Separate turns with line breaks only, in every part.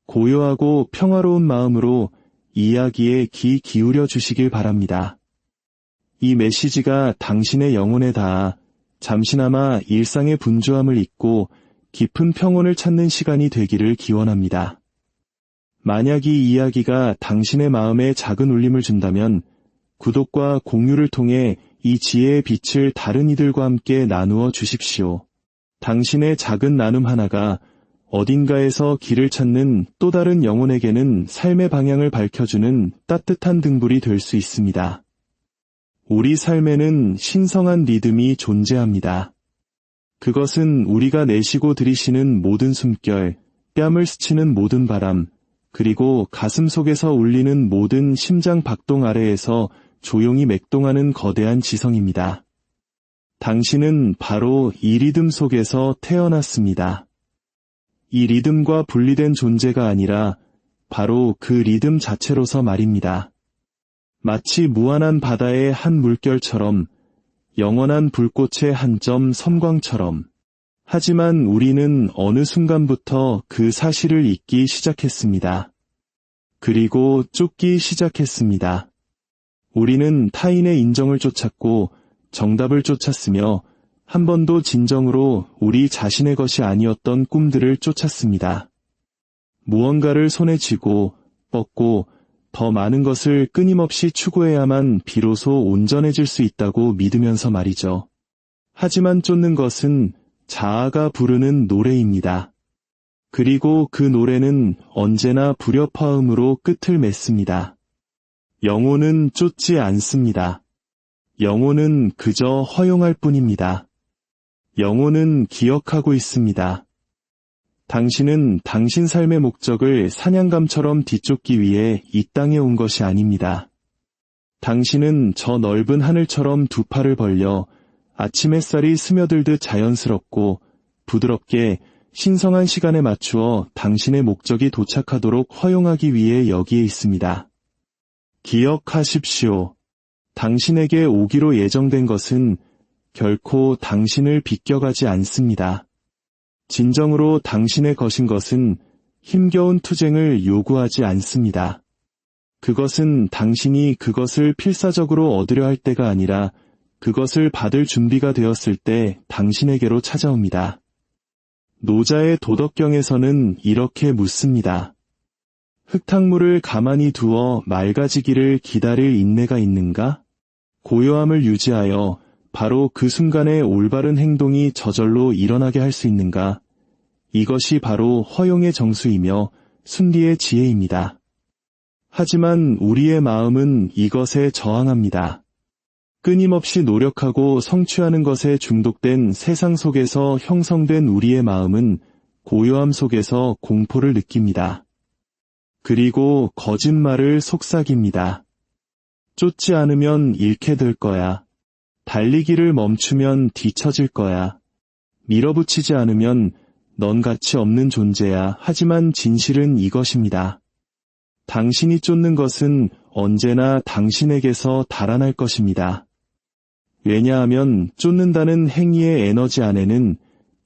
고요하고 평화로운 마음으로 이야기에 귀 기울여 주시길 바랍니다. 이 메시지가 당신의 영혼에 닿아 잠시나마 일상의 분주함을 잊고 깊은 평온을 찾는 시간이 되기를 기원합니다. 만약 이 이야기가 당신의 마음에 작은 울림을 준다면 구독과 공유를 통해 이 지혜의 빛을 다른 이들과 함께 나누어 주십시오. 당신의 작은 나눔 하나가 어딘가에서 길을 찾는 또 다른 영혼에게는 삶의 방향을 밝혀주는 따뜻한 등불이 될 수 있습니다. 우리 삶에는 신성한 리듬이 존재합니다. 그것은 우리가 내쉬고 들이쉬는 모든 숨결, 뺨을 스치는 모든 바람, 그리고 가슴 속에서 울리는 모든 심장 박동 아래에서 조용히 맥동하는 거대한 지성입니다. 당신은 바로 이 리듬 속에서 태어났습니다. 이 리듬과 분리된 존재가 아니라 바로 그 리듬 자체로서 말입니다. 마치 무한한 바다의 한 물결처럼, 영원한 불꽃의 한 점 섬광처럼. 하지만 우리는 어느 순간부터 그 사실을 잊기 시작했습니다. 그리고 쫓기 시작했습니다. 우리는 타인의 인정을 쫓았고 정답을 쫓았으며 한 번도 진정으로 우리 자신의 것이 아니었던 꿈들을 쫓았습니다. 무언가를 손에 쥐고 뻗고 더 많은 것을 끊임없이 추구해야만 비로소 온전해질 수 있다고 믿으면서 말이죠. 하지만 쫓는 것은 자아가 부르는 노래입니다. 그리고 그 노래는 언제나 불협화음으로 끝을 맺습니다. 영혼은 쫓지 않습니다. 영혼은 그저 허용할 뿐입니다. 영혼은 기억하고 있습니다. 당신은 당신 삶의 목적을 사냥감처럼 뒤쫓기 위해 이 땅에 온 것이 아닙니다. 당신은 저 넓은 하늘처럼 두 팔을 벌려 아침 햇살이 스며들듯 자연스럽고 부드럽게 신성한 시간에 맞추어 당신의 목적이 도착하도록 허용하기 위해 여기에 있습니다. 기억하십시오. 당신에게 오기로 예정된 것은 결코 당신을 비껴가지 않습니다. 진정으로 당신의 것인 것은 힘겨운 투쟁을 요구하지 않습니다. 그것은 당신이 그것을 필사적으로 얻으려 할 때가 아니라 그것을 받을 준비가 되었을 때 당신에게로 찾아옵니다. 노자의 도덕경에서는 이렇게 묻습니다. 흙탕물을 가만히 두어 맑아지기를 기다릴 인내가 있는가? 고요함을 유지하여 바로 그 순간에 올바른 행동이 저절로 일어나게 할 수 있는가? 이것이 바로 허용의 정수이며 순리의 지혜입니다. 하지만 우리의 마음은 이것에 저항합니다. 끊임없이 노력하고 성취하는 것에 중독된 세상 속에서 형성된 우리의 마음은 고요함 속에서 공포를 느낍니다. 그리고 거짓말을 속삭입니다. 쫓지 않으면 잃게 될 거야. 달리기를 멈추면 뒤처질 거야. 밀어붙이지 않으면 넌 가치 없는 존재야. 하지만 진실은 이것입니다. 당신이 쫓는 것은 언제나 당신에게서 달아날 것입니다. 왜냐하면 쫓는다는 행위의 에너지 안에는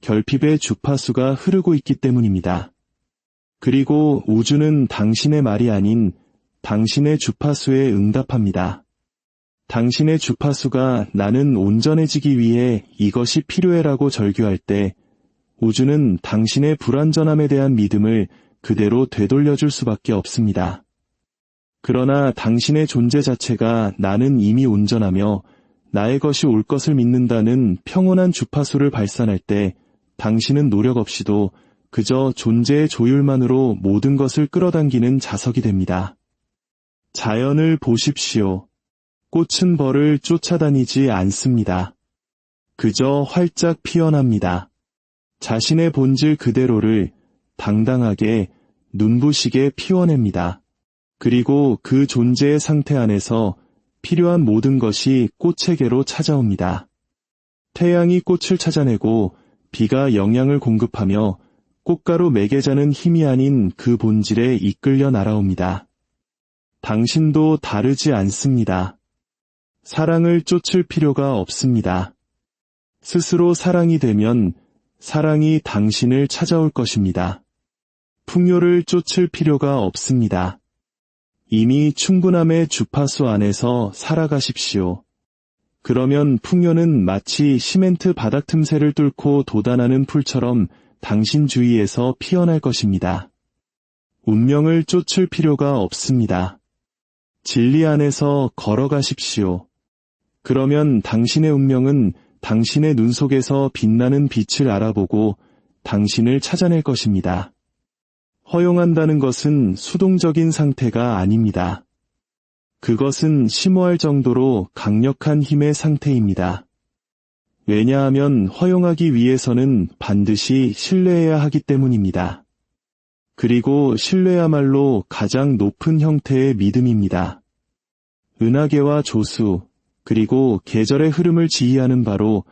결핍의 주파수가 흐르고 있기 때문입니다. 그리고 우주는 당신의 말이 아닌 당신의 주파수에 응답합니다. 당신의 주파수가 나는 온전해지기 위해 이것이 필요해라고 절규할 때 우주는 당신의 불완전함에 대한 믿음을 그대로 되돌려줄 수밖에 없습니다. 그러나 당신의 존재 자체가 나는 이미 온전하며 나의 것이 올 것을 믿는다는 평온한 주파수를 발산할 때 당신은 노력 없이도 그저 존재의 조율만으로 모든 것을 끌어당기는 자석이 됩니다. 자연을 보십시오. 꽃은 벌을 쫓아다니지 않습니다. 그저 활짝 피어납니다. 자신의 본질 그대로를 당당하게 눈부시게 피워냅니다. 그리고 그 존재의 상태 안에서 필요한 모든 것이 꽃에게로 찾아옵니다. 태양이 꽃을 찾아내고 비가 영양을 공급하며 꽃가루 매개자는 힘이 아닌 그 본질에 이끌려 날아옵니다. 당신도 다르지 않습니다. 사랑을 쫓을 필요가 없습니다. 스스로 사랑이 되면 사랑이 당신을 찾아올 것입니다. 풍요를 쫓을 필요가 없습니다. 이미 충분함의 주파수 안에서 살아가십시오. 그러면 풍요는 마치 시멘트 바닥 틈새를 뚫고 돋아나는 풀처럼 당신 주위에서 피어날 것입니다. 운명을 쫓을 필요가 없습니다. 진리 안에서 걸어가십시오. 그러면 당신의 운명은 당신의 눈 속에서 빛나는 빛을 알아보고 당신을 찾아낼 것입니다. 허용한다는 것은 수동적인 상태가 아닙니다. 그것은 심오할 정도로 강력한 힘의 상태입니다. 왜냐하면 허용하기 위해서는 반드시 신뢰해야 하기 때문입니다. 그리고 신뢰야말로 가장 높은 형태의 믿음입니다. 은하계와 조수, 그리고 계절의 흐름을 지휘하는 바로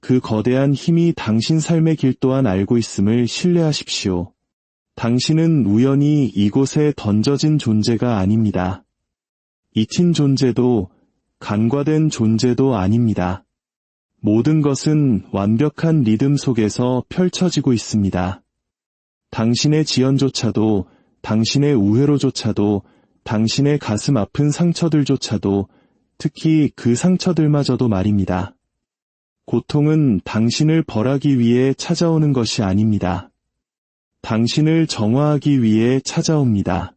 그 거대한 힘이 당신 삶의 길 또한 알고 있음을 신뢰하십시오. 당신은 우연히 이곳에 던져진 존재가 아닙니다. 잊힌 존재도 간과된 존재도 아닙니다. 모든 것은 완벽한 리듬 속에서 펼쳐지고 있습니다. 당신의 지연조차도, 당신의 우회로조차도, 당신의 가슴 아픈 상처들조차도, 특히 그 상처들마저도 말입니다. 고통은 당신을 벌하기 위해 찾아오는 것이 아닙니다. 당신을 정화하기 위해 찾아옵니다.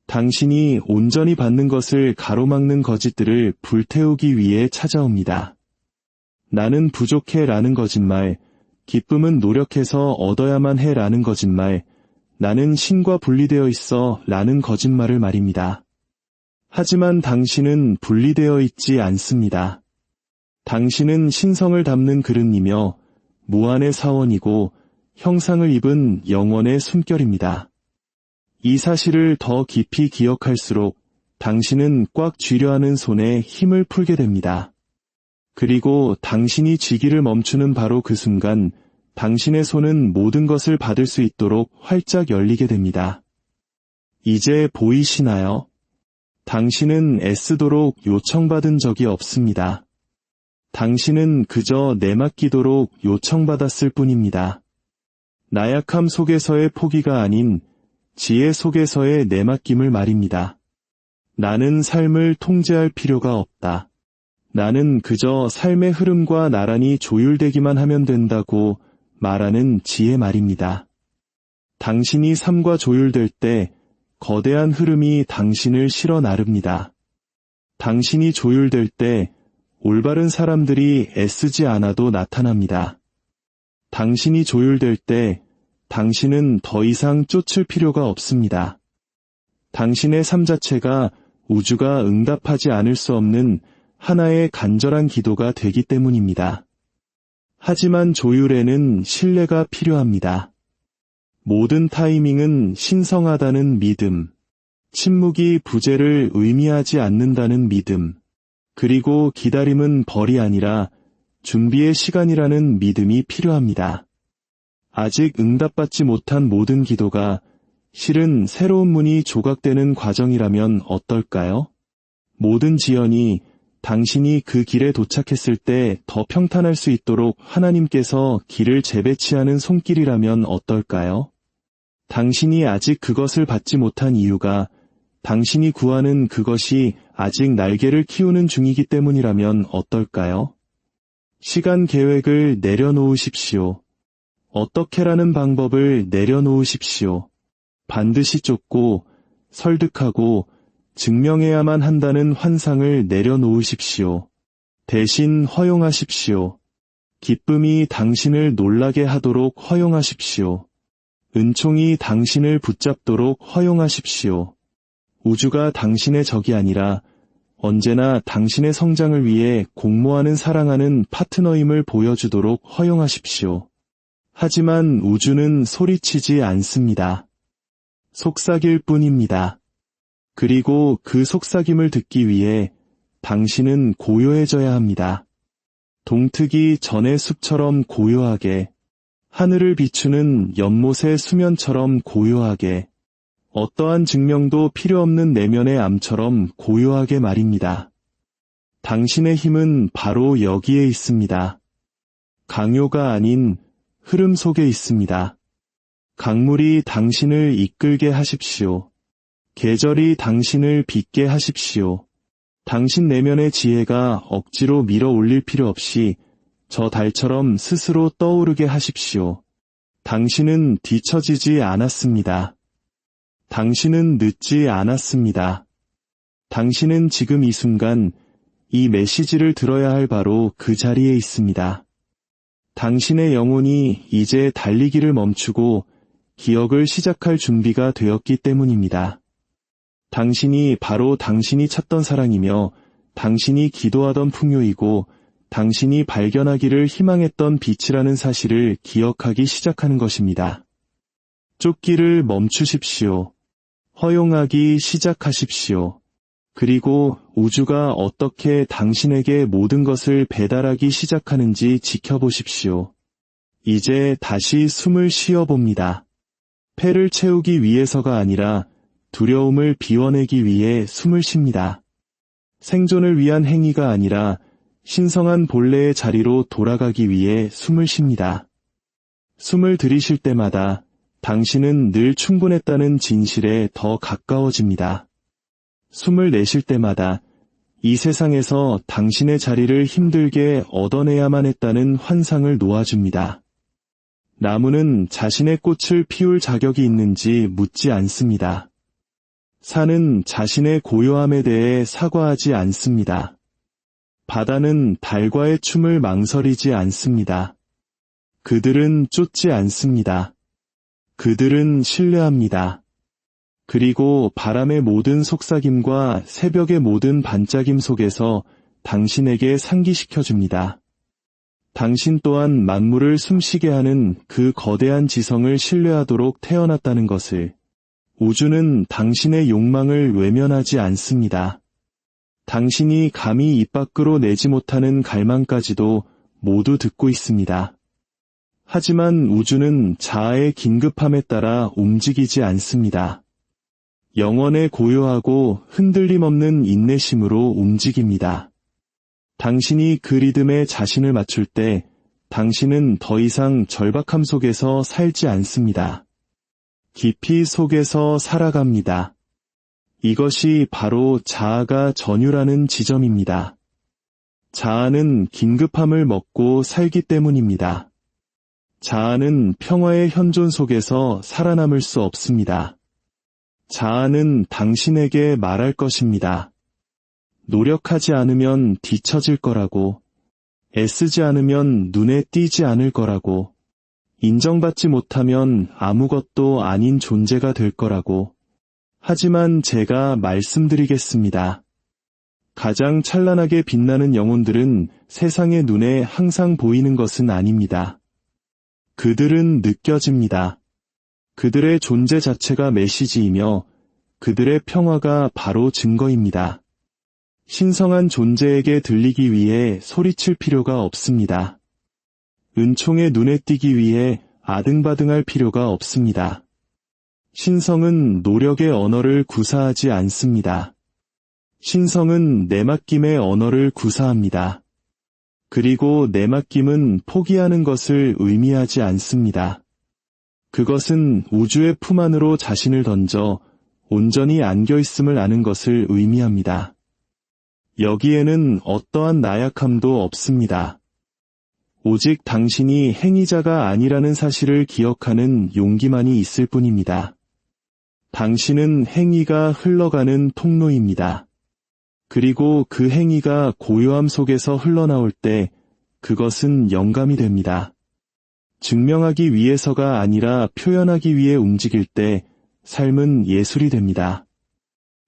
당신이 온전히 받는 것을 가로막는 거짓들을 불태우기 위해 찾아옵니다. 나는 부족해 라는 거짓말, 기쁨은 노력해서 얻어야만 해 라는 거짓말, 나는 신과 분리되어 있어 라는 거짓말을 말입니다. 하지만 당신은 분리되어 있지 않습니다. 당신은 신성을 담는 그릇이며 무한의 사원이고 형상을 입은 영원의 숨결입니다. 이 사실을 더 깊이 기억할수록 당신은 꽉 쥐려 하는 손에 힘을 풀게 됩니다. 그리고 당신이 쥐기를 멈추는 바로 그 순간 당신의 손은 모든 것을 받을 수 있도록 활짝 열리게 됩니다. 이제 보이시나요? 당신은 애쓰도록 요청받은 적이 없습니다. 당신은 그저 내맡기도록 요청받았을 뿐입니다. 나약함 속에서의 포기가 아닌 지혜 속에서의 내맡김을 말입니다. 나는 삶을 통제할 필요가 없다. 나는 그저 삶의 흐름과 나란히 조율되기만 하면 된다고 말하는 지혜 말입니다. 당신이 삶과 조율될 때 거대한 흐름이 당신을 실어 나릅니다. 당신이 조율될 때 올바른 사람들이 애쓰지 않아도 나타납니다. 당신이 조율될 때 당신은 더 이상 쫓을 필요가 없습니다. 당신의 삶 자체가 우주가 응답하지 않을 수 없는 하나의 간절한 기도가 되기 때문입니다. 하지만 조율에는 신뢰가 필요합니다. 모든 타이밍은 신성하다는 믿음, 침묵이 부재를 의미하지 않는다는 믿음, 그리고 기다림은 벌이 아니라 준비의 시간이라는 믿음이 필요합니다. 아직 응답받지 못한 모든 기도가 실은 새로운 문이 조각되는 과정이라면 어떨까요? 모든 지연이 당신이 그 길에 도착했을 때 더 평탄할 수 있도록 하나님께서 길을 재배치하는 손길이라면 어떨까요? 당신이 아직 그것을 받지 못한 이유가 당신이 구하는 그것이 아직 날개를 키우는 중이기 때문이라면 어떨까요? 시간 계획을 내려놓으십시오. 어떻게라는 방법을 내려놓으십시오. 반드시 쫓고 설득하고 증명해야만 한다는 환상을 내려놓으십시오. 대신 허용하십시오. 기쁨이 당신을 놀라게 하도록 허용하십시오. 은총이 당신을 붙잡도록 허용하십시오. 우주가 당신의 적이 아니라 언제나 당신의 성장을 위해 공모하는 사랑하는 파트너임을 보여주도록 허용하십시오. 하지만 우주는 소리치지 않습니다. 속삭일 뿐입니다. 그리고 그 속삭임을 듣기 위해 당신은 고요해져야 합니다. 동트기 전의 숲처럼 고요하게, 하늘을 비추는 연못의 수면처럼 고요하게, 어떠한 증명도 필요 없는 내면의 암처럼 고요하게 말입니다. 당신의 힘은 바로 여기에 있습니다. 강요가 아닌 흐름 속에 있습니다. 강물이 당신을 이끌게 하십시오. 계절이 당신을 빚게 하십시오. 당신 내면의 지혜가 억지로 밀어 올릴 필요 없이 저 달처럼 스스로 떠오르게 하십시오. 당신은 뒤처지지 않았습니다. 당신은 늦지 않았습니다. 당신은 지금 이 순간 이 메시지를 들어야 할 바로 그 자리에 있습니다. 당신의 영혼이 이제 달리기를 멈추고 기억을 시작할 준비가 되었기 때문입니다. 당신이 바로 당신이 찾던 사랑이며 당신이 기도하던 풍요이고 당신이 발견하기를 희망했던 빛이라는 사실을 기억하기 시작하는 것입니다. 쫓기를 멈추십시오. 허용하기 시작하십시오. 그리고 우주가 어떻게 당신에게 모든 것을 배달하기 시작하는지 지켜보십시오. 이제 다시 숨을 쉬어봅니다. 폐를 채우기 위해서가 아니라 두려움을 비워내기 위해 숨을 쉽니다. 생존을 위한 행위가 아니라 신성한 본래의 자리로 돌아가기 위해 숨을 쉽니다. 숨을 들이쉴 때마다 당신은 늘 충분했다는 진실에 더 가까워집니다. 숨을 내쉴 때마다 이 세상에서 당신의 자리를 힘들게 얻어내야만 했다는 환상을 놓아줍니다. 나무는 자신의 꽃을 피울 자격이 있는지 묻지 않습니다. 산은 자신의 고요함에 대해 사과하지 않습니다. 바다는 달과의 춤을 망설이지 않습니다. 그들은 쫓지 않습니다. 그들은 신뢰합니다. 그리고 바람의 모든 속삭임과 새벽의 모든 반짝임 속에서 당신에게 상기시켜줍니다. 당신 또한 만물을 숨쉬게 하는 그 거대한 지성을 신뢰하도록 태어났다는 것을. 우주는 당신의 욕망을 외면하지 않습니다. 당신이 감히 입 밖으로 내지 못하는 갈망까지도 모두 듣고 있습니다. 하지만 우주는 자아의 긴급함에 따라 움직이지 않습니다. 영원의 고요하고 흔들림 없는 인내심으로 움직입니다. 당신이 그 리듬에 자신을 맞출 때 당신은 더 이상 절박함 속에서 살지 않습니다. 깊이 속에서 살아갑니다. 이것이 바로 자아가 전율하는 지점입니다. 자아는 긴급함을 먹고 살기 때문입니다. 자아는 평화의 현존 속에서 살아남을 수 없습니다. 자아는 당신에게 말할 것입니다. 노력하지 않으면 뒤처질 거라고, 애쓰지 않으면 눈에 띄지 않을 거라고, 인정받지 못하면 아무것도 아닌 존재가 될 거라고. 하지만 제가 말씀드리겠습니다. 가장 찬란하게 빛나는 영혼들은 세상의 눈에 항상 보이는 것은 아닙니다. 그들은 느껴집니다. 그들의 존재 자체가 메시지이며 그들의 평화가 바로 증거입니다. 신성한 존재에게 들리기 위해 소리칠 필요가 없습니다. 은총의 눈에 띄기 위해 아등바등할 필요가 없습니다. 신성은 노력의 언어를 구사하지 않습니다. 신성은 내맡김의 언어를 구사합니다. 그리고 내맡김은 포기하는 것을 의미하지 않습니다. 그것은 우주의 품 안으로 자신을 던져 온전히 안겨있음을 아는 것을 의미합니다. 여기에는 어떠한 나약함도 없습니다. 오직 당신이 행위자가 아니라는 사실을 기억하는 용기만이 있을 뿐입니다. 당신은 행위가 흘러가는 통로입니다. 그리고 그 행위가 고요함 속에서 흘러나올 때 그것은 영감이 됩니다. 증명하기 위해서가 아니라 표현하기 위해 움직일 때 삶은 예술이 됩니다.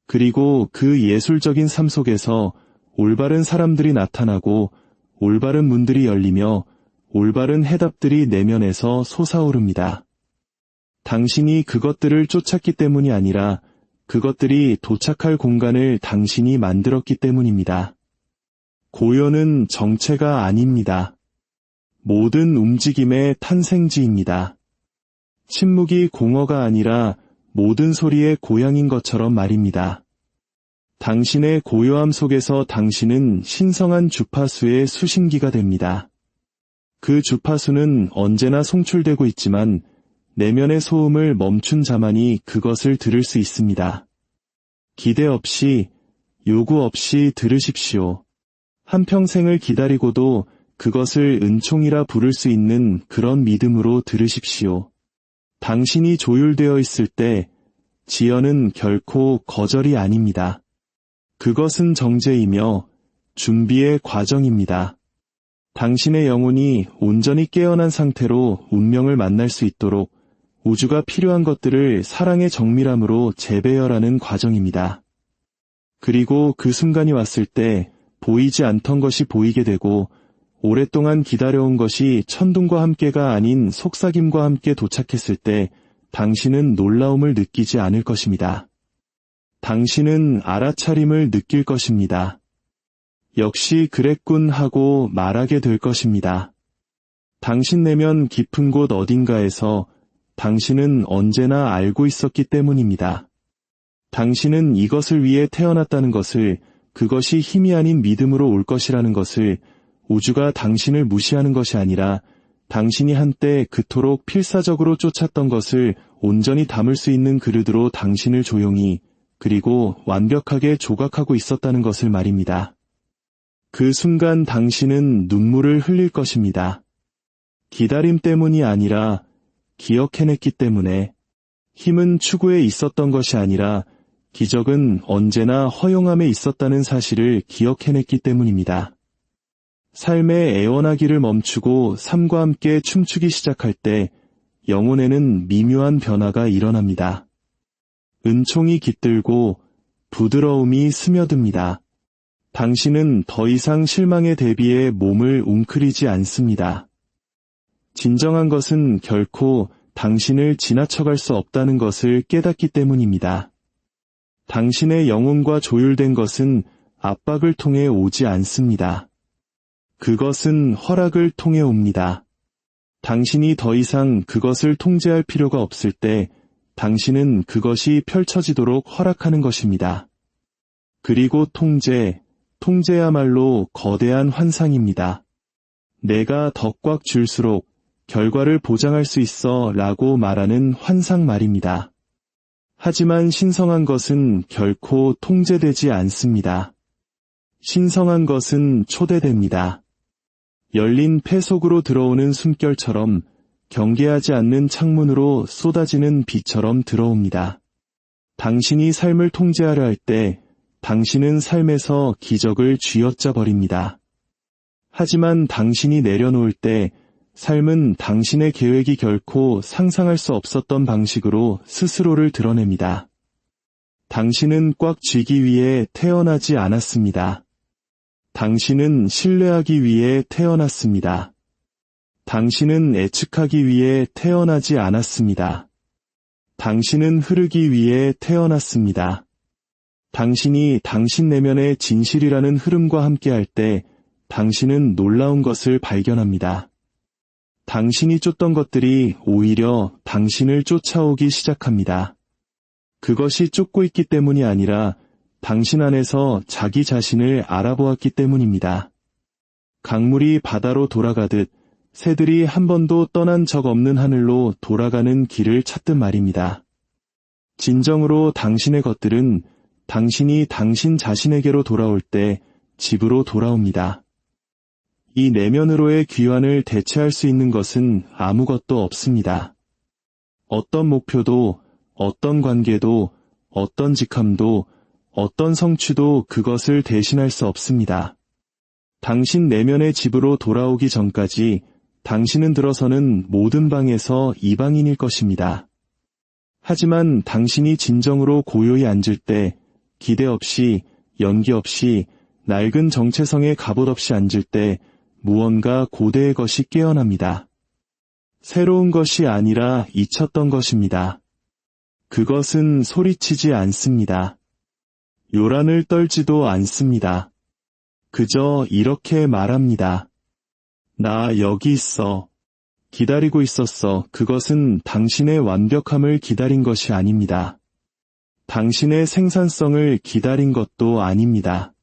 그리고 그 예술적인 삶 속에서 올바른 사람들이 나타나고 올바른 문들이 열리며 올바른 해답들이 내면에서 솟아오릅니다. 당신이 그것들을 쫓았기 때문이 아니라 그것들이 도착할 공간을 당신이 만들었기 때문입니다. 고요는 정체가 아닙니다. 모든 움직임의 탄생지입니다. 침묵이 공허가 아니라 모든 소리의 고향인 것처럼 말입니다. 당신의 고요함 속에서 당신은 신성한 주파수의 수신기가 됩니다. 그 주파수는 언제나 송출되고 있지만 내면의 소음을 멈춘 자만이 그것을 들을 수 있습니다. 기대 없이, 요구 없이 들으십시오. 한평생을 기다리고도 그것을 은총이라 부를 수 있는 그런 믿음으로 들으십시오. 당신이 조율되어 있을 때 지연은 결코 거절이 아닙니다. 그것은 정죄이며 준비의 과정입니다. 당신의 영혼이 온전히 깨어난 상태로 운명을 만날 수 있도록 우주가 필요한 것들을 사랑의 정밀함으로 재배열하는 과정입니다. 그리고 그 순간이 왔을 때 보이지 않던 것이 보이게 되고 오랫동안 기다려온 것이 천둥과 함께가 아닌 속삭임과 함께 도착했을 때 당신은 놀라움을 느끼지 않을 것입니다. 당신은 알아차림을 느낄 것입니다. 역시 그랬군 하고 말하게 될 것입니다. 당신 내면 깊은 곳 어딘가에서 당신은 언제나 알고 있었기 때문입니다. 당신은 이것을 위해 태어났다는 것을, 그것이 힘이 아닌 믿음으로 올 것이라는 것을, 우주가 당신을 무시하는 것이 아니라 당신이 한때 그토록 필사적으로 쫓았던 것을 온전히 담을 수 있는 그릇으로 당신을 조용히 그리고 완벽하게 조각하고 있었다는 것을 말입니다. 그 순간 당신은 눈물을 흘릴 것입니다. 기다림 때문이 아니라 기억해냈기 때문에. 힘은 추구에 있었던 것이 아니라 기적은 언제나 허용함에 있었다는 사실을 기억해냈기 때문입니다. 삶의 애원하기를 멈추고 삶과 함께 춤추기 시작할 때 영혼에는 미묘한 변화가 일어납니다. 은총이 깃들고 부드러움이 스며듭니다. 당신은 더 이상 실망에 대비해 몸을 웅크리지 않습니다. 진정한 것은 결코 당신을 지나쳐갈 수 없다는 것을 깨닫기 때문입니다. 당신의 영혼과 조율된 것은 압박을 통해 오지 않습니다. 그것은 허락을 통해 옵니다. 당신이 더 이상 그것을 통제할 필요가 없을 때 당신은 그것이 펼쳐지도록 허락하는 것입니다. 그리고 통제야말로 거대한 환상입니다. 내가 더 꽉 줄수록 결과를 보장할 수 있어 라고 말하는 환상 말입니다. 하지만 신성한 것은 결코 통제되지 않습니다. 신성한 것은 초대됩니다. 열린 폐 속으로 들어오는 숨결처럼 경계하지 않는 창문으로 쏟아지는 비처럼 들어옵니다. 당신이 삶을 통제하려 할 때 당신은 삶에서 기적을 쥐어짜 버립니다. 하지만 당신이 내려놓을 때 삶은 당신의 계획이 결코 상상할 수 없었던 방식으로 스스로를 드러냅니다. 당신은 꽉 쥐기 위해 태어나지 않았습니다. 당신은 신뢰하기 위해 태어났습니다. 당신은 예측하기 위해 태어나지 않았습니다. 당신은 흐르기 위해 태어났습니다. 당신이 당신 내면의 진실이라는 흐름과 함께할 때 당신은 놀라운 것을 발견합니다. 당신이 쫓던 것들이 오히려 당신을 쫓아오기 시작합니다. 그것이 쫓고 있기 때문이 아니라 당신 안에서 자기 자신을 알아보았기 때문입니다. 강물이 바다로 돌아가듯 새들이 한 번도 떠난 적 없는 하늘로 돌아가는 길을 찾듯 말입니다. 진정으로 당신의 것들은 당신이 당신 자신에게로 돌아올 때 집으로 돌아옵니다. 이 내면으로의 귀환을 대체할 수 있는 것은 아무것도 없습니다. 어떤 목표도, 어떤 관계도, 어떤 직함도, 어떤 성취도 그것을 대신할 수 없습니다. 당신 내면의 집으로 돌아오기 전까지 당신은 들어서는 모든 방에서 이방인일 것입니다. 하지만 당신이 진정으로 고요히 앉을 때, 기대 없이, 연기 없이, 낡은 정체성의 갑옷 없이 앉을 때 무언가 고대의 것이 깨어납니다. 새로운 것이 아니라 잊혔던 것입니다. 그것은 소리치지 않습니다. 요란을 떨지도 않습니다. 그저 이렇게 말합니다. 나 여기 있어. 기다리고 있었어. 그것은 당신의 완벽함을 기다린 것이 아닙니다. 당신의 생산성을 기다린 것도 아닙니다.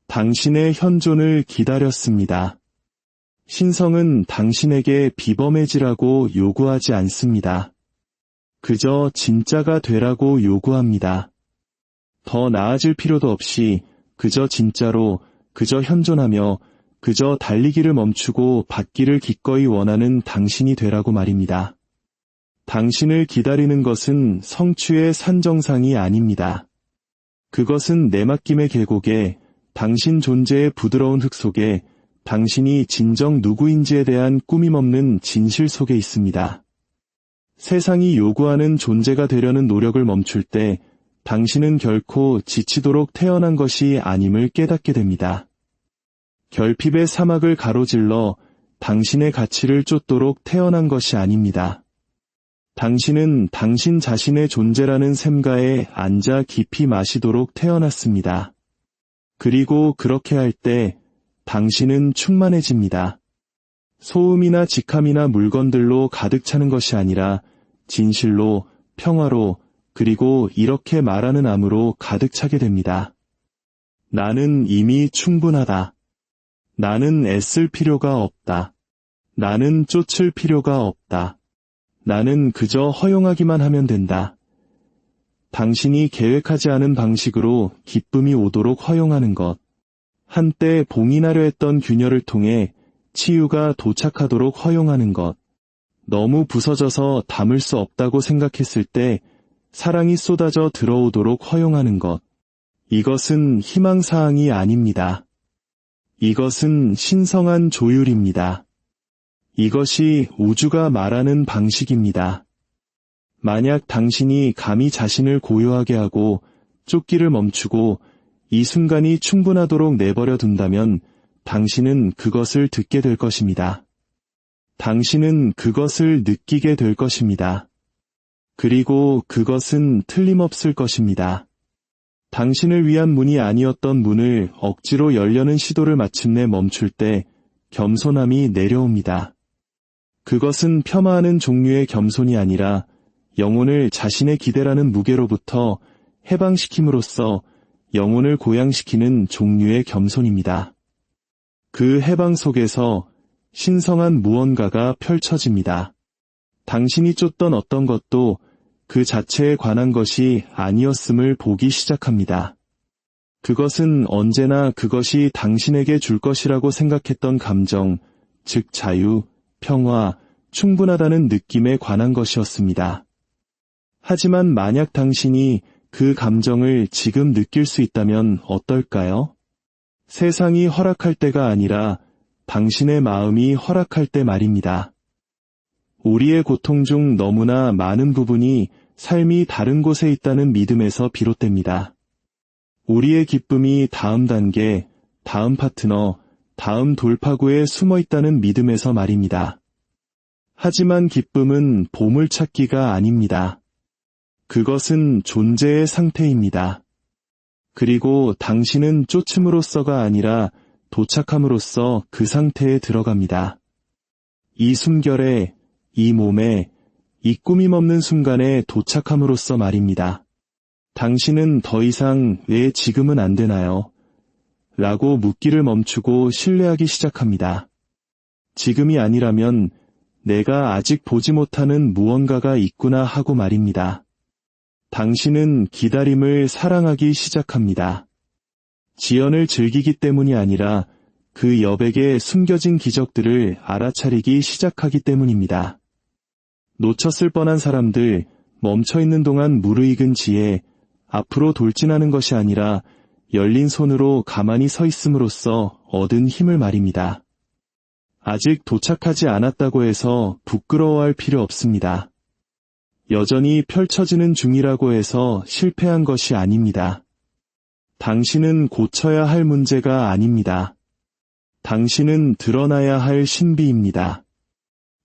당신의 현존을 기다렸습니다. 신성은 당신에게 비범해지라고 요구하지 않습니다. 그저 진짜가 되라고 요구합니다. 더 나아질 필요도 없이 그저 진짜로, 그저 현존하며 그저 달리기를 멈추고 받기를 기꺼이 원하는 당신이 되라고 말입니다. 당신을 기다리는 것은 성취의 산정상이 아닙니다. 그것은 내맡김의 계곡에, 당신 존재의 부드러운 흙 속에 당신이 진정 누구인지에 대한 꾸밈없는 진실 속에 있습니다. 세상이 요구하는 존재가 되려는 노력을 멈출 때 당신은 결코 지치도록 태어난 것이 아님을 깨닫게 됩니다. 결핍의 사막을 가로질러 당신의 가치를 쫓도록 태어난 것이 아닙니다. 당신은 당신 자신의 존재라는 샘가에 앉아 깊이 마시도록 태어났습니다. 그리고 그렇게 할 때 당신은 충만해집니다. 소음이나 직함이나 물건들로 가득 차는 것이 아니라 진실로, 평화로, 그리고 이렇게 말하는 암으로 가득 차게 됩니다. 나는 이미 충분하다. 나는 애쓸 필요가 없다. 나는 쫓을 필요가 없다. 나는 그저 허용하기만 하면 된다. 당신이 계획하지 않은 방식으로 기쁨이 오도록 허용하는 것. 한때 봉인하려 했던 균열을 통해 치유가 도착하도록 허용하는 것. 너무 부서져서 담을 수 없다고 생각했을 때 사랑이 쏟아져 들어오도록 허용하는 것. 이것은 희망사항이 아닙니다. 이것은 신성한 조율입니다. 이것이 우주가 말하는 방식입니다. 만약 당신이 감히 자신을 고요하게 하고 쫓기를 멈추고 이 순간이 충분하도록 내버려 둔다면 당신은 그것을 듣게 될 것입니다. 당신은 그것을 느끼게 될 것입니다. 그리고 그것은 틀림없을 것입니다. 당신을 위한 문이 아니었던 문을 억지로 열려는 시도를 마침내 멈출 때 겸손함이 내려옵니다. 그것은 폄하하는 종류의 겸손이 아니라 영혼을 자신의 기대라는 무게로부터 해방시킴으로써 영혼을 고양시키는 종류의 겸손입니다. 그 해방 속에서 신성한 무언가가 펼쳐집니다. 당신이 쫓던 어떤 것도 그 자체에 관한 것이 아니었음을 보기 시작합니다. 그것은 언제나 그것이 당신에게 줄 것이라고 생각했던 감정, 즉 자유, 평화, 충분하다는 느낌에 관한 것이었습니다. 하지만 만약 당신이 그 감정을 지금 느낄 수 있다면 어떨까요? 세상이 허락할 때가 아니라 당신의 마음이 허락할 때 말입니다. 우리의 고통 중 너무나 많은 부분이 삶이 다른 곳에 있다는 믿음에서 비롯됩니다. 우리의 기쁨이 다음 단계, 다음 파트너, 다음 돌파구에 숨어 있다는 믿음에서 말입니다. 하지만 기쁨은 보물찾기가 아닙니다. 그것은 존재의 상태입니다. 그리고 당신은 쫓음으로써가 아니라 도착함으로써 그 상태에 들어갑니다. 이 숨결에, 이 몸에, 이 꾸밈없는 순간에 도착함으로써 말입니다. 당신은 더 이상 왜 지금은 안 되나요? 라고 묻기를 멈추고 신뢰하기 시작합니다. 지금이 아니라면 내가 아직 보지 못하는 무언가가 있구나 하고 말입니다. 당신은 기다림을 사랑하기 시작합니다. 지연을 즐기기 때문이 아니라 그 여백에 숨겨진 기적들을 알아차리기 시작하기 때문입니다. 놓쳤을 뻔한 사람들, 멈춰있는 동안 무르익은 지혜, 앞으로 돌진하는 것이 아니라 열린 손으로 가만히 서 있음으로써 얻은 힘을 말입니다. 아직 도착하지 않았다고 해서 부끄러워할 필요 없습니다. 여전히 펼쳐지는 중이라고 해서 실패한 것이 아닙니다. 당신은 고쳐야 할 문제가 아닙니다. 당신은 드러나야 할 신비입니다.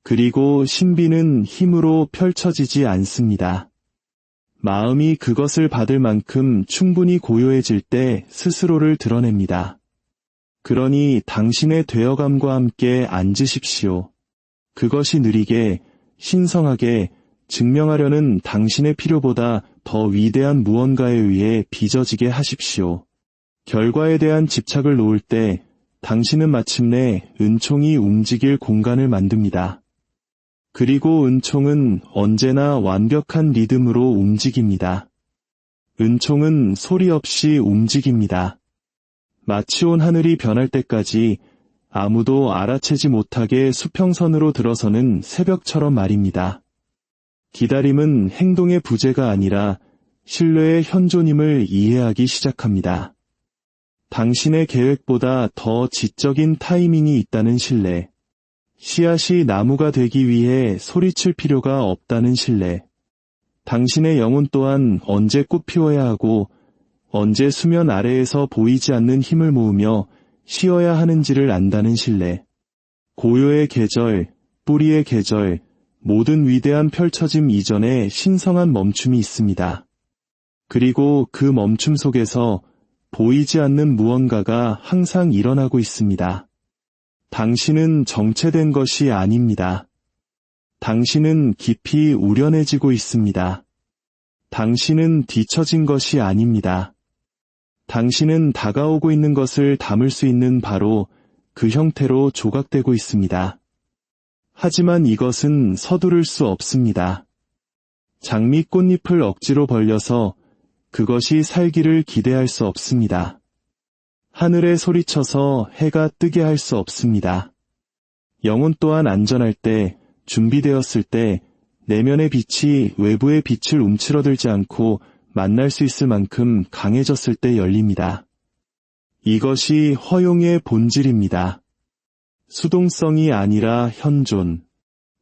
그리고 신비는 힘으로 펼쳐지지 않습니다. 마음이 그것을 받을 만큼 충분히 고요해질 때 스스로를 드러냅니다. 그러니 당신의 되어감과 함께 앉으십시오. 그것이 느리게, 신성하게 증명하려는 당신의 필요보다 더 위대한 무언가에 의해 빚어지게 하십시오. 결과에 대한 집착을 놓을 때 당신은 마침내 은총이 움직일 공간을 만듭니다. 그리고 은총은 언제나 완벽한 리듬으로 움직입니다. 은총은 소리 없이 움직입니다. 마치 온 하늘이 변할 때까지 아무도 알아채지 못하게 수평선으로 들어서는 새벽처럼 말입니다. 기다림은 행동의 부재가 아니라 신뢰의 현존임을 이해하기 시작합니다. 당신의 계획보다 더 지적인 타이밍이 있다는 신뢰. 씨앗이 나무가 되기 위해 소리칠 필요가 없다는 신뢰. 당신의 영혼 또한 언제 꽃 피워야 하고 언제 수면 아래에서 보이지 않는 힘을 모으며 쉬어야 하는지를 안다는 신뢰. 고요의 계절, 뿌리의 계절, 모든 위대한 펼쳐짐 이전에 신성한 멈춤이 있습니다. 그리고 그 멈춤 속에서 보이지 않는 무언가가 항상 일어나고 있습니다. 당신은 정체된 것이 아닙니다. 당신은 깊이 우려내지고 있습니다. 당신은 뒤처진 것이 아닙니다. 당신은 다가오고 있는 것을 담을 수 있는 바로 그 형태로 조각되고 있습니다. 하지만 이것은 서두를 수 없습니다. 장미 꽃잎을 억지로 벌려서 그것이 살기를 기대할 수 없습니다. 하늘에 소리쳐서 해가 뜨게 할 수 없습니다. 영혼 또한 안전할 때, 준비되었을 때, 내면의 빛이 외부의 빛을 움츠러들지 않고 만날 수 있을 만큼 강해졌을 때 열립니다. 이것이 허용의 본질입니다. 수동성이 아니라 현존,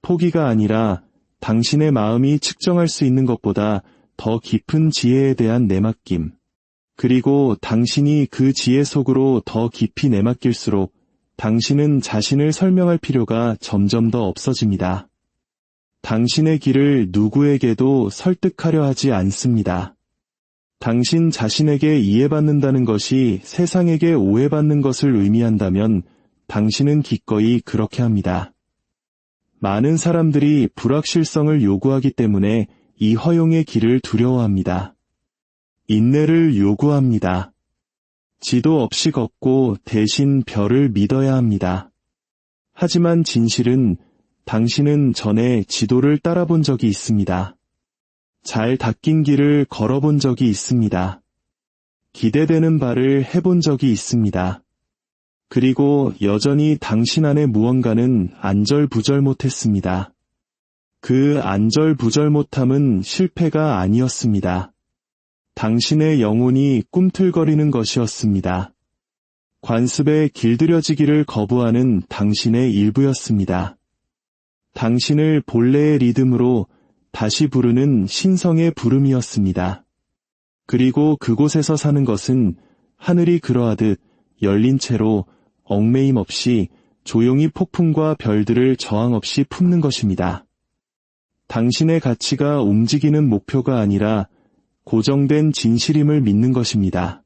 포기가 아니라 당신의 마음이 측정할 수 있는 것보다 더 깊은 지혜에 대한 내맡김, 그리고 당신이 그 지혜 속으로 더 깊이 내맡길수록 당신은 자신을 설명할 필요가 점점 더 없어집니다. 당신의 길을 누구에게도 설득하려 하지 않습니다. 당신 자신에게 이해받는다는 것이 세상에게 오해받는 것을 의미한다면 당신은 기꺼이 그렇게 합니다. 많은 사람들이 불확실성을 요구하기 때문에 이 허용의 길을 두려워합니다. 인내를 요구합니다. 지도 없이 걷고 대신 별을 믿어야 합니다. 하지만 진실은 당신은 전에 지도를 따라본 적이 있습니다. 잘 닦인 길을 걸어본 적이 있습니다. 기대되는 바를 해본 적이 있습니다. 그리고 여전히 당신 안에 무언가는 안절부절 못했습니다. 그 안절부절 못함은 실패가 아니었습니다. 당신의 영혼이 꿈틀거리는 것이었습니다. 관습에 길들여지기를 거부하는 당신의 일부였습니다. 당신을 본래의 리듬으로 다시 부르는 신성의 부름이었습니다. 그리고 그곳에서 사는 것은 하늘이 그러하듯 열린 채로 얽매임 없이 조용히 폭풍과 별들을 저항 없이 품는 것입니다. 당신의 가치가 움직이는 목표가 아니라 고정된 진실임을 믿는 것입니다.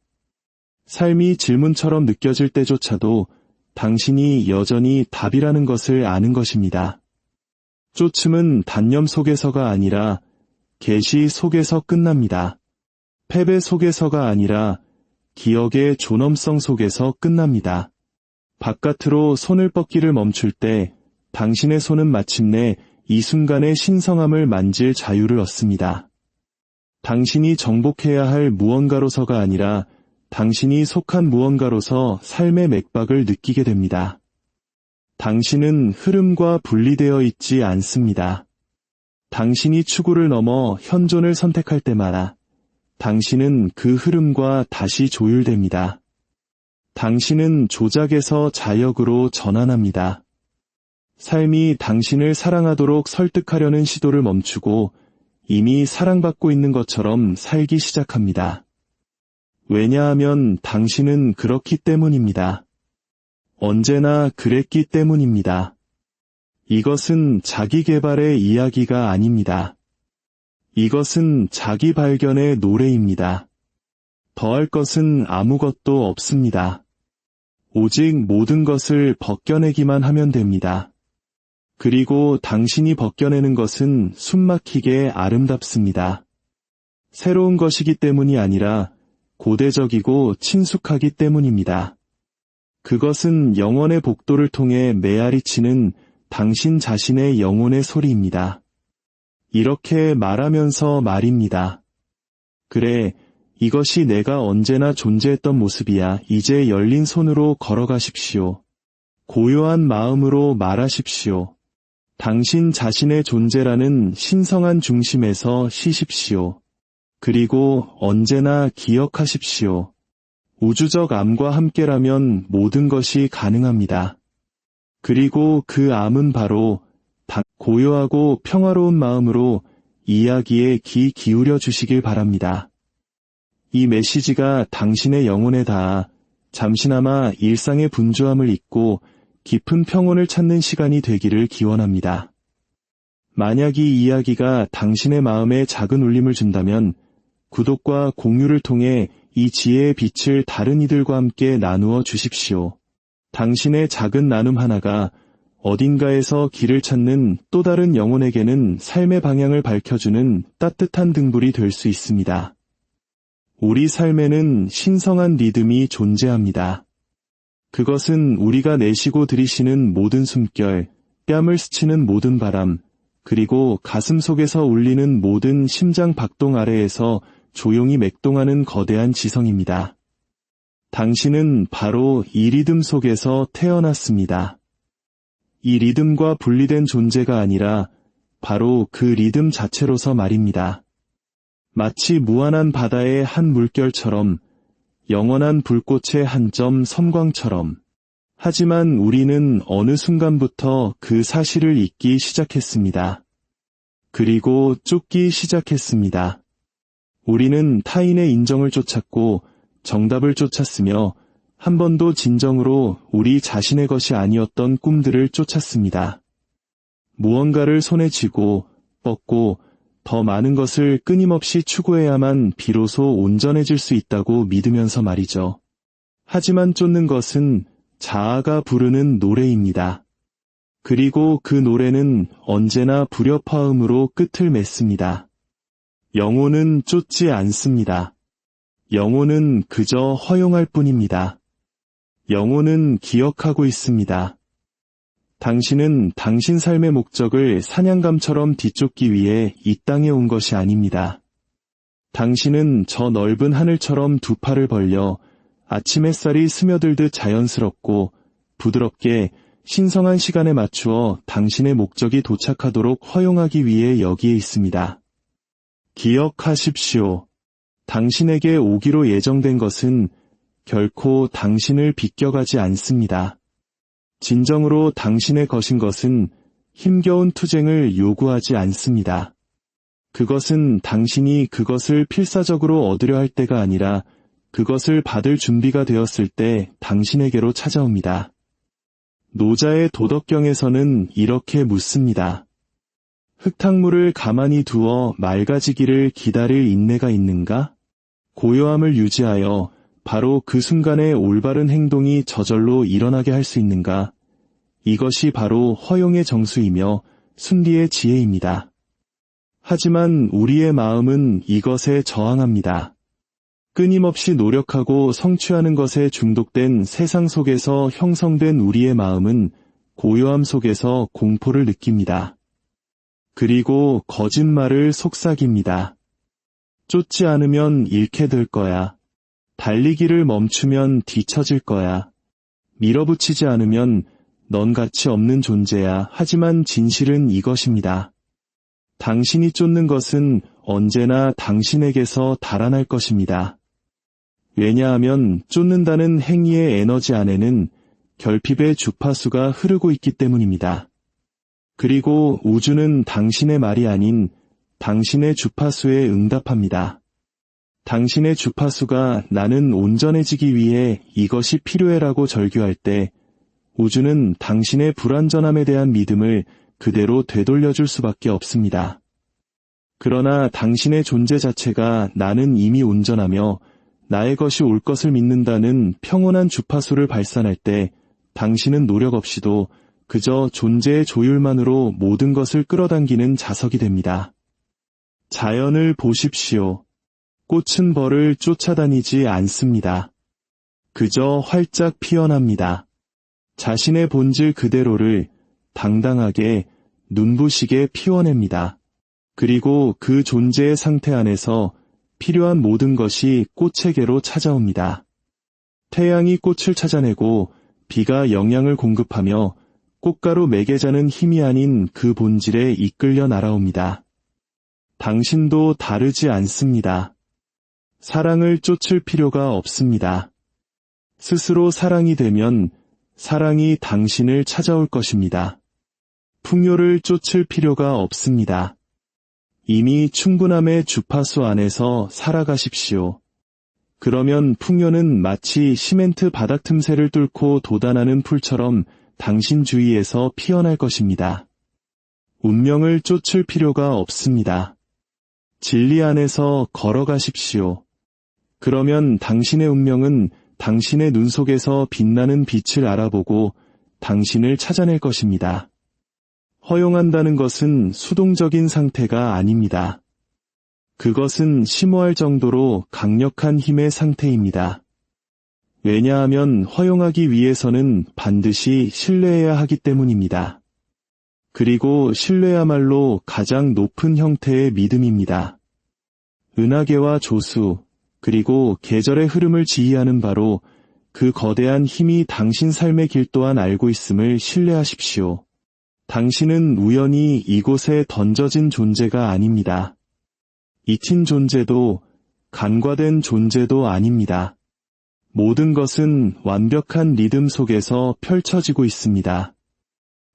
삶이 질문처럼 느껴질 때조차도 당신이 여전히 답이라는 것을 아는 것입니다. 쫓음은 단념 속에서가 아니라 계시 속에서 끝납니다. 패배 속에서가 아니라 기억의 존엄성 속에서 끝납니다. 바깥으로 손을 뻗기를 멈출 때 당신의 손은 마침내 이 순간의 신성함을 만질 자유를 얻습니다. 당신이 정복해야 할 무언가로서가 아니라 당신이 속한 무언가로서 삶의 맥박을 느끼게 됩니다. 당신은 흐름과 분리되어 있지 않습니다. 당신이 추구를 넘어 현존을 선택할 때마다 당신은 그 흐름과 다시 조율됩니다. 당신은 조작에서 자역으로 전환합니다. 삶이 당신을 사랑하도록 설득하려는 시도를 멈추고 이미 사랑받고 있는 것처럼 살기 시작합니다. 왜냐하면 당신은 그렇기 때문입니다. 언제나 그랬기 때문입니다. 이것은 자기 개발의 이야기가 아닙니다. 이것은 자기 발견의 노래입니다. 더할 것은 아무것도 없습니다. 오직 모든 것을 벗겨내기만 하면 됩니다. 그리고 당신이 벗겨내는 것은 숨막히게 아름답습니다. 새로운 것이기 때문이 아니라 고대적이고 친숙하기 때문입니다. 그것은 영원의 복도를 통해 메아리치는 당신 자신의 영혼의 소리입니다. 이렇게 말하면서 말입니다. 그래, 이것이 내가 언제나 존재했던 모습이야. 이제 열린 손으로 걸어가십시오. 고요한 마음으로 말하십시오. 당신 자신의 존재라는 신성한 중심에서 쉬십시오. 그리고 언제나 기억하십시오. 우주적 암과 함께라면 모든 것이 가능합니다. 그리고 그 암은 바로 고요하고 평화로운 마음으로 이야기에 귀 기울여 주시길 바랍니다. 이 메시지가 당신의 영혼에 닿아 잠시나마 일상의 분주함을 잊고 깊은 평온을 찾는 시간이 되기를 기원합니다. 만약 이 이야기가 당신의 마음에 작은 울림을 준다면 구독과 공유를 통해 이 지혜의 빛을 다른 이들과 함께 나누어 주십시오. 당신의 작은 나눔 하나가 어딘가에서 길을 찾는 또 다른 영혼에게는 삶의 방향을 밝혀주는 따뜻한 등불이 될 수 있습니다. 우리 삶에는 신성한 리듬이 존재합니다. 그것은 우리가 내쉬고 들이쉬는 모든 숨결, 뺨을 스치는 모든 바람, 그리고 가슴 속에서 울리는 모든 심장 박동 아래에서 조용히 맥동하는 거대한 지성입니다. 당신은 바로 이 리듬 속에서 태어났습니다. 이 리듬과 분리된 존재가 아니라 바로 그 리듬 자체로서 말입니다. 마치 무한한 바다의 한 물결처럼, 영원한 불꽃의 한 점 섬광처럼. 하지만 우리는 어느 순간부터 그 사실을 잊기 시작했습니다. 그리고 쫓기 시작했습니다. 우리는 타인의 인정을 쫓았고 정답을 쫓았으며 한 번도 진정으로 우리 자신의 것이 아니었던 꿈들을 쫓았습니다. 무언가를 손에 쥐고 뻗고 더 많은 것을 끊임없이 추구해야만 비로소 온전해질 수 있다고 믿으면서 말이죠. 하지만 쫓는 것은 자아가 부르는 노래입니다. 그리고 그 노래는 언제나 불협화음으로 끝을 맺습니다. 영혼은 쫓지 않습니다. 영혼은 그저 허용할 뿐입니다. 영혼은 기억하고 있습니다. 당신은 당신 삶의 목적을 사냥감처럼 뒤쫓기 위해 이 땅에 온 것이 아닙니다. 당신은 저 넓은 하늘처럼 두 팔을 벌려 아침 햇살이 스며들듯 자연스럽고 부드럽게 신성한 시간에 맞추어 당신의 목적이 도착하도록 허용하기 위해 여기에 있습니다. 기억하십시오. 당신에게 오기로 예정된 것은 결코 당신을 비껴가지 않습니다. 진정으로 당신의 것인 것은 힘겨운 투쟁을 요구하지 않습니다. 그것은 당신이 그것을 필사적으로 얻으려 할 때가 아니라 그것을 받을 준비가 되었을 때 당신에게로 찾아옵니다. 노자의 도덕경에서는 이렇게 묻습니다. 흙탕물을 가만히 두어 맑아지기를 기다릴 인내가 있는가? 고요함을 유지하여 바로 그 순간에 올바른 행동이 저절로 일어나게 할 수 있는가? 이것이 바로 허용의 정수이며 순리의 지혜입니다. 하지만 우리의 마음은 이것에 저항합니다. 끊임없이 노력하고 성취하는 것에 중독된 세상 속에서 형성된 우리의 마음은 고요함 속에서 공포를 느낍니다. 그리고 거짓말을 속삭입니다. 쫓지 않으면 잃게 될 거야. 달리기를 멈추면 뒤처질 거야. 밀어붙이지 않으면 넌 가치 없는 존재야. 하지만 진실은 이것입니다. 당신이 쫓는 것은 언제나 당신에게서 달아날 것입니다. 왜냐하면 쫓는다는 행위의 에너지 안에는 결핍의 주파수가 흐르고 있기 때문입니다. 그리고 우주는 당신의 말이 아닌 당신의 주파수에 응답합니다. 당신의 주파수가 나는 온전해지기 위해 이것이 필요해라고 절규할 때 우주는 당신의 불완전함에 대한 믿음을 그대로 되돌려줄 수밖에 없습니다. 그러나 당신의 존재 자체가 나는 이미 온전하며 나의 것이 올 것을 믿는다는 평온한 주파수를 발산할 때 당신은 노력 없이도 그저 존재의 조율만으로 모든 것을 끌어당기는 자석이 됩니다. 자연을 보십시오. 꽃은 벌을 쫓아다니지 않습니다. 그저 활짝 피어납니다. 자신의 본질 그대로를 당당하게 눈부시게 피워냅니다. 그리고 그 존재의 상태 안에서 필요한 모든 것이 꽃에게로 찾아옵니다. 태양이 꽃을 찾아내고 비가 영양을 공급하며 꽃가루 매개자는 힘이 아닌 그 본질에 이끌려 날아옵니다. 당신도 다르지 않습니다. 사랑을 쫓을 필요가 없습니다. 스스로 사랑이 되면 사랑이 당신을 찾아올 것입니다. 풍요를 쫓을 필요가 없습니다. 이미 충분함의 주파수 안에서 살아가십시오. 그러면 풍요는 마치 시멘트 바닥 틈새를 뚫고 돋아나는 풀처럼 당신 주위에서 피어날 것입니다. 운명을 쫓을 필요가 없습니다. 진리 안에서 걸어가십시오. 그러면 당신의 운명은 당신의 눈 속에서 빛나는 빛을 알아보고 당신을 찾아낼 것입니다. 허용한다는 것은 수동적인 상태가 아닙니다. 그것은 심오할 정도로 강력한 힘의 상태입니다. 왜냐하면 허용하기 위해서는 반드시 신뢰해야 하기 때문입니다. 그리고 신뢰야말로 가장 높은 형태의 믿음입니다. 은하계와 조수, 그리고 계절의 흐름을 지휘하는 바로 그 거대한 힘이 당신 삶의 길 또한 알고 있음을 신뢰하십시오. 당신은 우연히 이곳에 던져진 존재가 아닙니다. 잊힌 존재도 간과된 존재도 아닙니다. 모든 것은 완벽한 리듬 속에서 펼쳐지고 있습니다.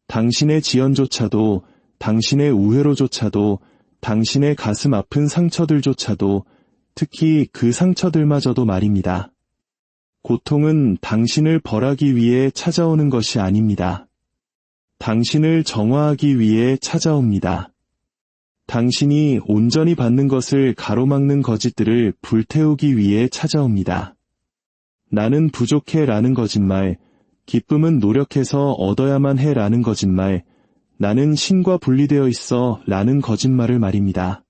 당신의 지연조차도, 당신의 우회로조차도, 당신의 가슴 아픈 상처들조차도, 특히 그 상처들마저도 말입니다. 고통은 당신을 벌하기 위해 찾아오는 것이 아닙니다. 당신을 정화하기 위해 찾아옵니다. 당신이 온전히 받는 것을 가로막는 거짓들을 불태우기 위해 찾아옵니다. 나는 부족해 라는 거짓말, 기쁨은 노력해서 얻어야만 해 라는 거짓말, 나는 신과 분리되어 있어 라는 거짓말을 말입니다.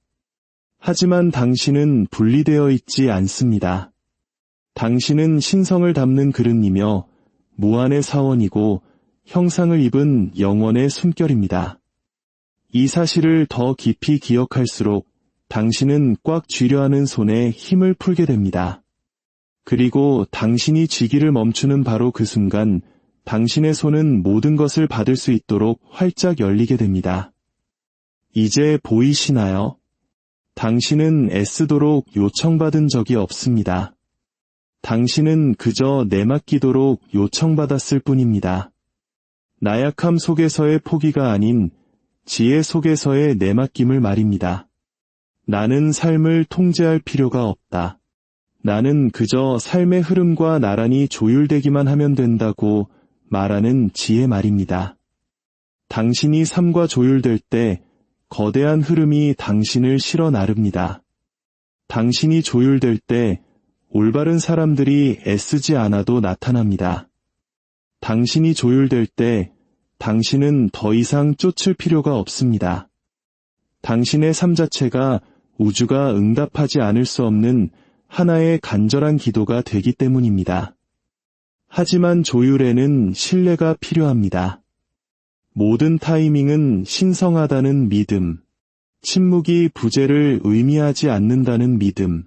하지만 당신은 분리되어 있지 않습니다. 당신은 신성을 담는 그릇이며 무한의 사원이고 형상을 입은 영원의 숨결입니다. 이 사실을 더 깊이 기억할수록 당신은 꽉 쥐려 하는 손에 힘을 풀게 됩니다. 그리고 당신이 쥐기를 멈추는 바로 그 순간 당신의 손은 모든 것을 받을 수 있도록 활짝 열리게 됩니다. 이제 보이시나요? 당신은 애쓰도록 요청받은 적이 없습니다. 당신은 그저 내맡기도록 요청받았을 뿐입니다. 나약함 속에서의 포기가 아닌 지혜 속에서의 내맡김을 말입니다. 나는 삶을 통제할 필요가 없다. 나는 그저 삶의 흐름과 나란히 조율되기만 하면 된다고 말하는 지혜 말입니다. 당신이 삶과 조율될 때 거대한 흐름이 당신을 실어 나릅니다. 당신이 조율될 때 올바른 사람들이 애쓰지 않아도 나타납니다. 당신이 조율될 때 당신은 더 이상 쫓을 필요가 없습니다. 당신의 삶 자체가 우주가 응답하지 않을 수 없는 하나의 간절한 기도가 되기 때문입니다. 하지만 조율에는 신뢰가 필요합니다. 모든 타이밍은 신성하다는 믿음, 침묵이 부재를 의미하지 않는다는 믿음,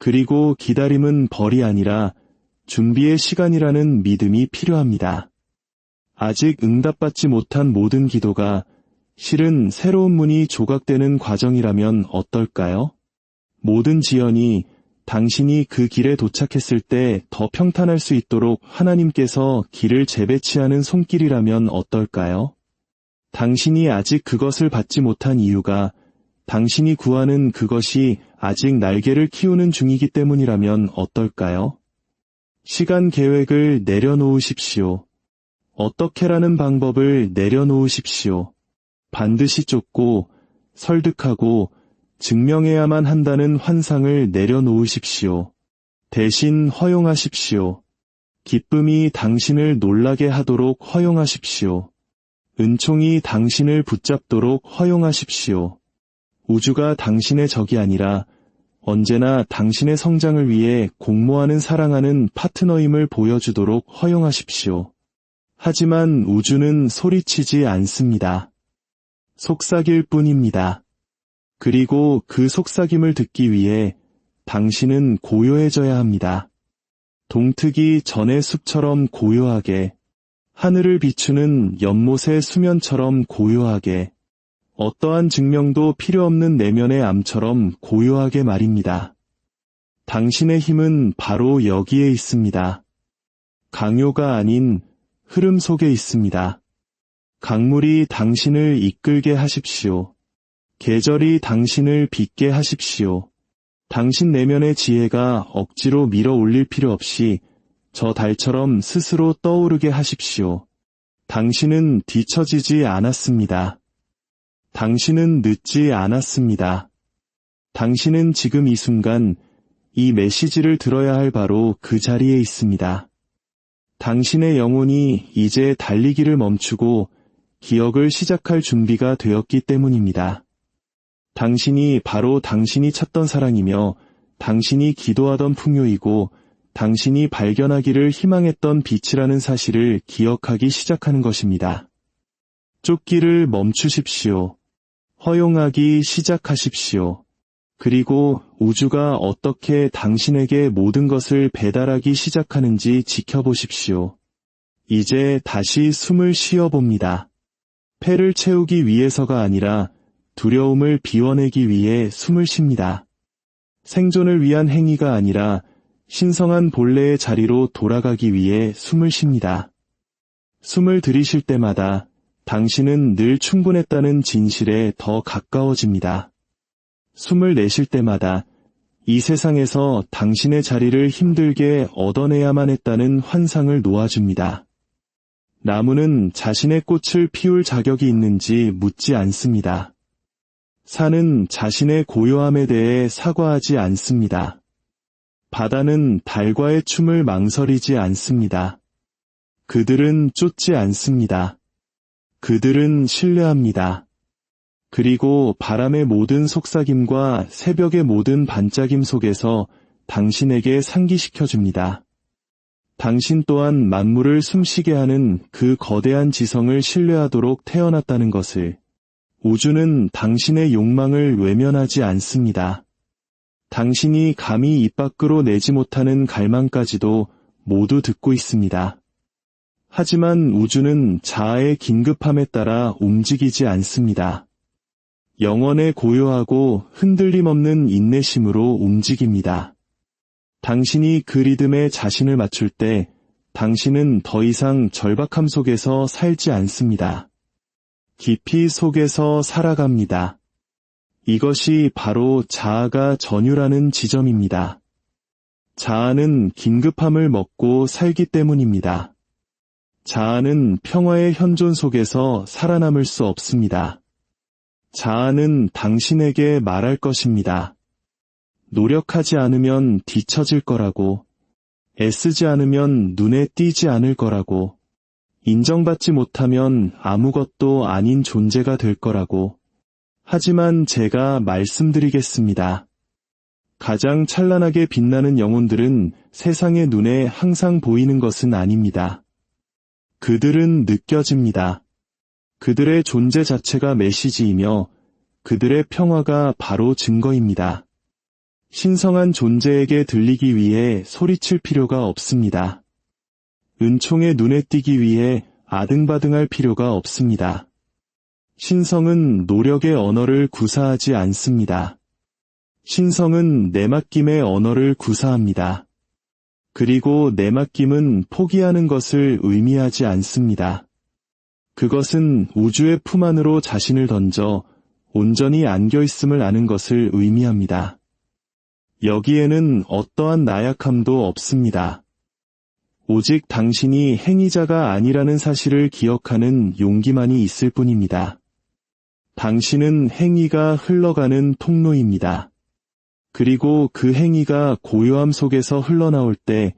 그리고 기다림은 벌이 아니라 준비의 시간이라는 믿음이 필요합니다. 아직 응답받지 못한 모든 기도가 실은 새로운 문이 조각되는 과정이라면 어떨까요? 모든 지연이 당신이 그 길에 도착했을 때 더 평탄할 수 있도록 하나님께서 길을 재배치하는 손길이라면 어떨까요? 당신이 아직 그것을 받지 못한 이유가 당신이 구하는 그것이 아직 날개를 키우는 중이기 때문이라면 어떨까요? 시간 계획을 내려놓으십시오. 어떻게라는 방법을 내려놓으십시오. 반드시 쫓고 설득하고 증명해야만 한다는 환상을 내려놓으십시오. 대신 허용하십시오. 기쁨이 당신을 놀라게 하도록 허용하십시오. 은총이 당신을 붙잡도록 허용하십시오. 우주가 당신의 적이 아니라 언제나 당신의 성장을 위해 공모하는 사랑하는 파트너임을 보여주도록 허용하십시오. 하지만 우주는 소리치지 않습니다. 속삭일 뿐입니다. 그리고 그 속삭임을 듣기 위해 당신은 고요해져야 합니다. 동트기 전의 숲처럼 고요하게, 하늘을 비추는 연못의 수면처럼 고요하게, 어떠한 증명도 필요 없는 내면의 암처럼 고요하게 말입니다. 당신의 힘은 바로 여기에 있습니다. 강요가 아닌 흐름 속에 있습니다. 강물이 당신을 이끌게 하십시오. 계절이 당신을 빚게 하십시오. 당신 내면의 지혜가 억지로 밀어 올릴 필요 없이 저 달처럼 스스로 떠오르게 하십시오. 당신은 뒤처지지 않았습니다. 당신은 늦지 않았습니다. 당신은 지금 이 순간 이 메시지를 들어야 할 바로 그 자리에 있습니다. 당신의 영혼이 이제 달리기를 멈추고 기억을 시작할 준비가 되었기 때문입니다. 당신이 바로 당신이 찾던 사랑이며 당신이 기도하던 풍요이고 당신이 발견하기를 희망했던 빛이라는 사실을 기억하기 시작하는 것입니다. 쫓기를 멈추십시오. 허용하기 시작하십시오. 그리고 우주가 어떻게 당신에게 모든 것을 배달하기 시작하는지 지켜보십시오. 이제 다시 숨을 쉬어봅니다. 폐를 채우기 위해서가 아니라 두려움을 비워내기 위해 숨을 쉽니다. 생존을 위한 행위가 아니라 신성한 본래의 자리로 돌아가기 위해 숨을 쉽니다. 숨을 들이쉴 때마다 당신은 늘 충분했다는 진실에 더 가까워집니다. 숨을 내쉴 때마다 이 세상에서 당신의 자리를 힘들게 얻어내야만 했다는 환상을 놓아줍니다. 나무는 자신의 꽃을 피울 자격이 있는지 묻지 않습니다. 산은 자신의 고요함에 대해 사과하지 않습니다. 바다는 달과의 춤을 망설이지 않습니다. 그들은 쫓지 않습니다. 그들은 신뢰합니다. 그리고 바람의 모든 속삭임과 새벽의 모든 반짝임 속에서 당신에게 상기시켜줍니다. 당신 또한 만물을 숨쉬게 하는 그 거대한 지성을 신뢰하도록 태어났다는 것을. 우주는 당신의 욕망을 외면하지 않습니다. 당신이 감히 입 밖으로 내지 못하는 갈망까지도 모두 듣고 있습니다. 하지만 우주는 자아의 긴급함에 따라 움직이지 않습니다. 영원의 고요하고 흔들림 없는 인내심으로 움직입니다. 당신이 그 리듬에 자신을 맞출 때 당신은 더 이상 절박함 속에서 살지 않습니다. 깊이 속에서 살아갑니다. 이것이 바로 자아가 전율하는 지점입니다. 자아는 긴급함을 먹고 살기 때문입니다. 자아는 평화의 현존 속에서 살아남을 수 없습니다. 자아는 당신에게 말할 것입니다. 노력하지 않으면 뒤처질 거라고, 애쓰지 않으면 눈에 띄지 않을 거라고, 인정받지 못하면 아무것도 아닌 존재가 될 거라고. 하지만 제가 말씀드리겠습니다. 가장 찬란하게 빛나는 영혼들은 세상의 눈에 항상 보이는 것은 아닙니다. 그들은 느껴집니다. 그들의 존재 자체가 메시지이며 그들의 평화가 바로 증거입니다. 신성한 존재에게 들리기 위해 소리칠 필요가 없습니다. 은총의 눈에 띄기 위해 아등바등할 필요가 없습니다. 신성은 노력의 언어를 구사하지 않습니다. 신성은 내맡김의 언어를 구사합니다. 그리고 내맡김은 포기하는 것을 의미하지 않습니다. 그것은 우주의 품 안으로 자신을 던져 온전히 안겨있음을 아는 것을 의미합니다. 여기에는 어떠한 나약함도 없습니다. 오직 당신이 행위자가 아니라는 사실을 기억하는 용기만이 있을 뿐입니다. 당신은 행위가 흘러가는 통로입니다. 그리고 그 행위가 고요함 속에서 흘러나올 때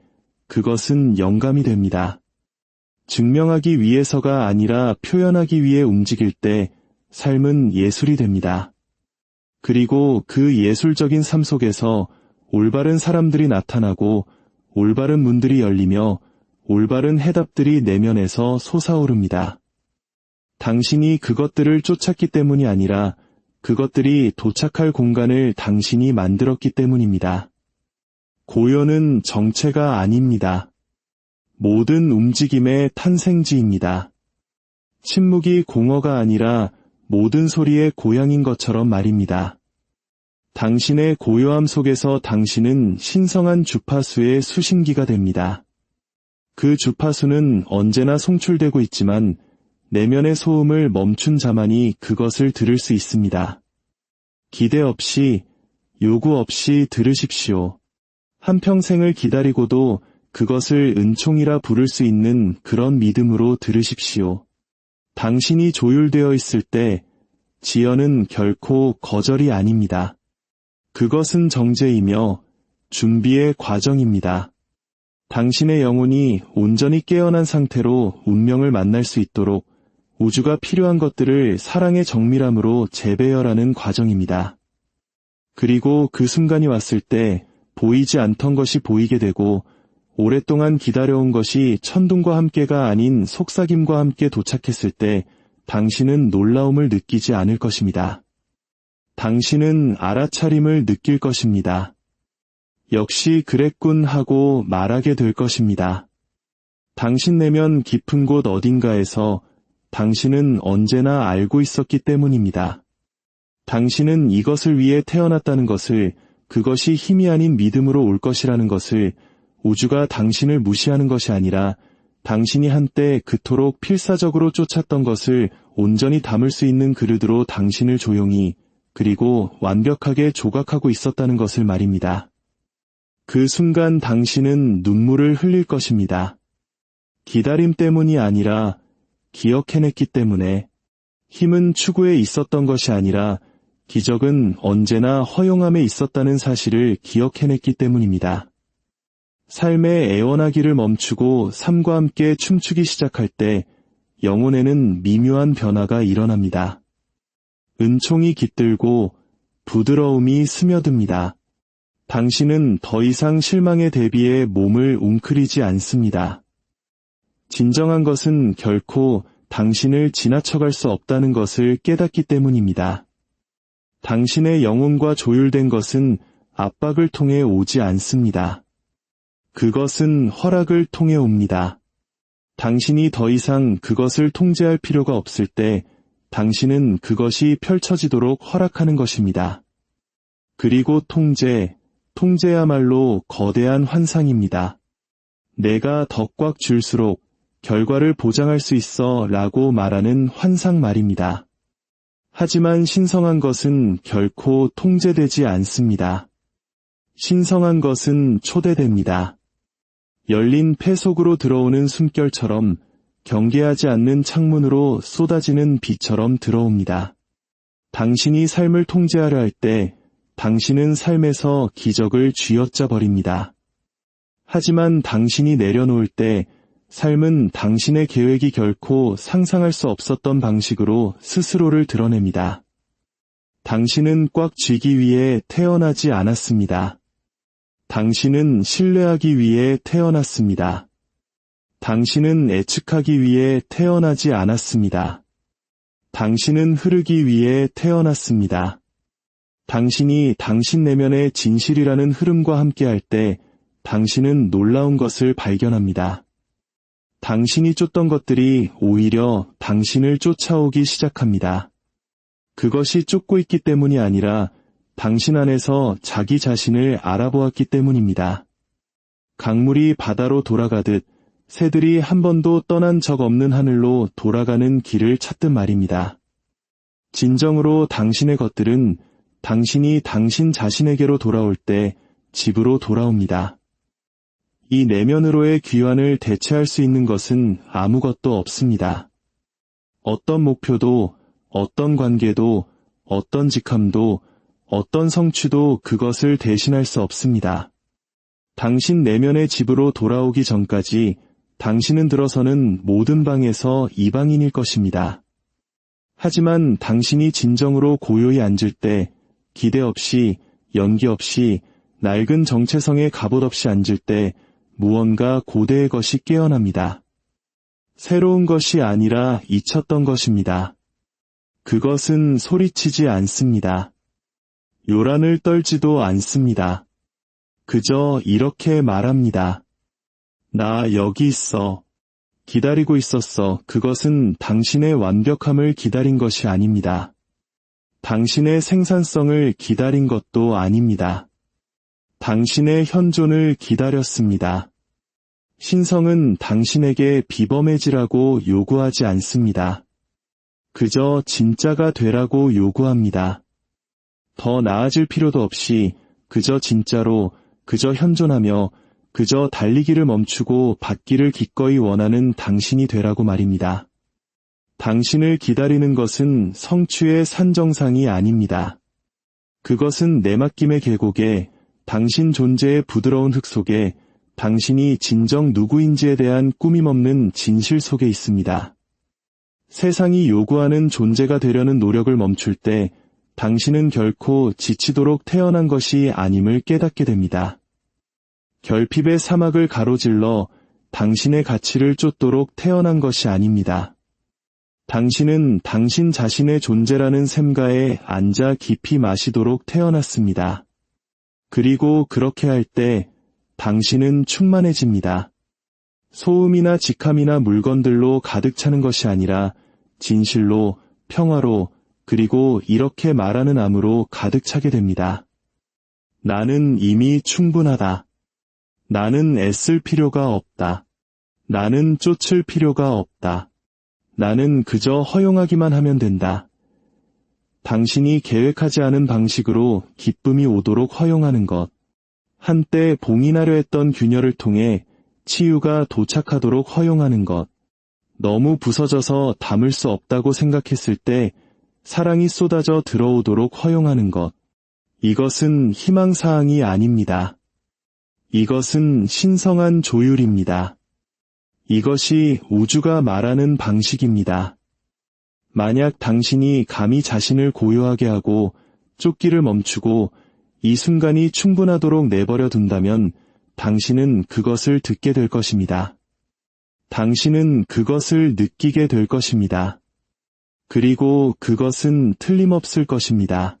그것은 영감이 됩니다. 증명하기 위해서가 아니라 표현하기 위해 움직일 때 삶은 예술이 됩니다. 그리고 그 예술적인 삶 속에서 올바른 사람들이 나타나고 올바른 문들이 열리며 올바른 해답들이 내면에서 솟아오릅니다. 당신이 그것들을 쫓았기 때문이 아니라 그것들이 도착할 공간을 당신이 만들었기 때문입니다. 고요는 정체가 아닙니다. 모든 움직임의 탄생지입니다. 침묵이 공허가 아니라 모든 소리의 고향인 것처럼 말입니다. 당신의 고요함 속에서 당신은 신성한 주파수의 수신기가 됩니다. 그 주파수는 언제나 송출되고 있지만 내면의 소음을 멈춘 자만이 그것을 들을 수 있습니다. 기대 없이, 요구 없이 들으십시오. 한평생을 기다리고도 그것을 은총이라 부를 수 있는 그런 믿음으로 들으십시오. 당신이 조율되어 있을 때 지연은 결코 거절이 아닙니다. 그것은 정제이며 준비의 과정입니다. 당신의 영혼이 온전히 깨어난 상태로 운명을 만날 수 있도록 우주가 필요한 것들을 사랑의 정밀함으로 재배열하는 과정입니다. 그리고 그 순간이 왔을 때 보이지 않던 것이 보이게 되고 오랫동안 기다려온 것이 천둥과 함께가 아닌 속삭임과 함께 도착했을 때 당신은 놀라움을 느끼지 않을 것입니다. 당신은 알아차림을 느낄 것입니다. 역시 그랬군 하고 말하게 될 것입니다. 당신 내면 깊은 곳 어딘가에서 당신은 언제나 알고 있었기 때문입니다. 당신은 이것을 위해 태어났다는 것을, 그것이 힘이 아닌 믿음으로 올 것이라는 것을, 우주가 당신을 무시하는 것이 아니라 당신이 한때 그토록 필사적으로 쫓았던 것을 온전히 담을 수 있는 그릇으로 당신을 조용히 그리고 완벽하게 조각하고 있었다는 것을 말입니다. 그 순간 당신은 눈물을 흘릴 것입니다. 기다림 때문이 아니라 기억해냈기 때문에. 힘은 추구에 있었던 것이 아니라 기적은 언제나 허용함에 있었다는 사실을 기억해냈기 때문입니다. 삶의 애원하기를 멈추고 삶과 함께 춤추기 시작할 때 영혼에는 미묘한 변화가 일어납니다. 은총이 깃들고 부드러움이 스며듭니다. 당신은 더 이상 실망에 대비해 몸을 웅크리지 않습니다. 진정한 것은 결코 당신을 지나쳐갈 수 없다는 것을 깨닫기 때문입니다. 당신의 영혼과 조율된 것은 압박을 통해 오지 않습니다. 그것은 허락을 통해 옵니다. 당신이 더 이상 그것을 통제할 필요가 없을 때 당신은 그것이 펼쳐지도록 허락하는 것입니다. 그리고 통제야말로 거대한 환상입니다. 내가 더 꽉 줄수록 결과를 보장할 수 있어 라고 말하는 환상 말입니다. 하지만 신성한 것은 결코 통제되지 않습니다. 신성한 것은 초대됩니다. 열린 폐 속으로 들어오는 숨결처럼 경계하지 않는 창문으로 쏟아지는 비처럼 들어옵니다. 당신이 삶을 통제하려 할 때 당신은 삶에서 기적을 쥐어짜 버립니다. 하지만 당신이 내려놓을 때 삶은 당신의 계획이 결코 상상할 수 없었던 방식으로 스스로를 드러냅니다. 당신은 꽉 쥐기 위해 태어나지 않았습니다. 당신은 신뢰하기 위해 태어났습니다. 당신은 예측하기 위해 태어나지 않았습니다. 당신은 흐르기 위해 태어났습니다. 당신이 당신 내면의 진실이라는 흐름과 함께할 때 당신은 놀라운 것을 발견합니다. 당신이 쫓던 것들이 오히려 당신을 쫓아오기 시작합니다. 그것이 쫓고 있기 때문이 아니라 당신 안에서 자기 자신을 알아보았기 때문입니다. 강물이 바다로 돌아가듯 새들이 한 번도 떠난 적 없는 하늘로 돌아가는 길을 찾듯 말입니다. 진정으로 당신의 것들은 당신이 당신 자신에게로 돌아올 때 집으로 돌아옵니다. 이 내면으로의 귀환을 대체할 수 있는 것은 아무것도 없습니다. 어떤 목표도, 어떤 관계도, 어떤 직함도, 어떤 성취도 그것을 대신할 수 없습니다. 당신 내면의 집으로 돌아오기 전까지 당신은 들어서는 모든 방에서 이방인일 것입니다. 하지만 당신이 진정으로 고요히 앉을 때 기대 없이, 연기 없이, 낡은 정체성에 갑옷 없이 앉을 때 무언가 고대의 것이 깨어납니다. 새로운 것이 아니라 잊혔던 것입니다. 그것은 소리치지 않습니다. 요란을 떨지도 않습니다. 그저 이렇게 말합니다. 나 여기 있어. 기다리고 있었어. 그것은 당신의 완벽함을 기다린 것이 아닙니다. 당신의 생산성을 기다린 것도 아닙니다. 당신의 현존을 기다렸습니다. 신성은 당신에게 비범해지라고 요구하지 않습니다. 그저 진짜가 되라고 요구합니다. 더 나아질 필요도 없이 그저 진짜로, 그저 현존하며 그저 달리기를 멈추고 받기를 기꺼이 원하는 당신이 되라고 말입니다. 당신을 기다리는 것은 성취의 산정상이 아닙니다. 그것은 내맡김의 계곡에, 당신 존재의 부드러운 흙 속에 당신이 진정 누구인지에 대한 꾸밈없는 진실 속에 있습니다. 세상이 요구하는 존재가 되려는 노력을 멈출 때 당신은 결코 지치도록 태어난 것이 아님을 깨닫게 됩니다. 결핍의 사막을 가로질러 당신의 가치를 쫓도록 태어난 것이 아닙니다. 당신은 당신 자신의 존재라는 샘가에 앉아 깊이 마시도록 태어났습니다. 그리고 그렇게 할 때 당신은 충만해집니다. 소음이나 직함이나 물건들로 가득 차는 것이 아니라 진실로, 평화로, 그리고 이렇게 말하는 암으로 가득 차게 됩니다. 나는 이미 충분하다. 나는 애쓸 필요가 없다. 나는 쫓을 필요가 없다. 나는 그저 허용하기만 하면 된다. 당신이 계획하지 않은 방식으로 기쁨이 오도록 허용하는 것. 한때 봉인하려 했던 균열을 통해 치유가 도착하도록 허용하는 것. 너무 부서져서 담을 수 없다고 생각했을 때 사랑이 쏟아져 들어오도록 허용하는 것. 이것은 희망사항이 아닙니다. 이것은 신성한 조율입니다. 이것이 우주가 말하는 방식입니다. 만약 당신이 감히 자신을 고요하게 하고 쫓기를 멈추고 이 순간이 충분하도록 내버려 둔다면 당신은 그것을 듣게 될 것입니다. 당신은 그것을 느끼게 될 것입니다. 그리고 그것은 틀림없을 것입니다.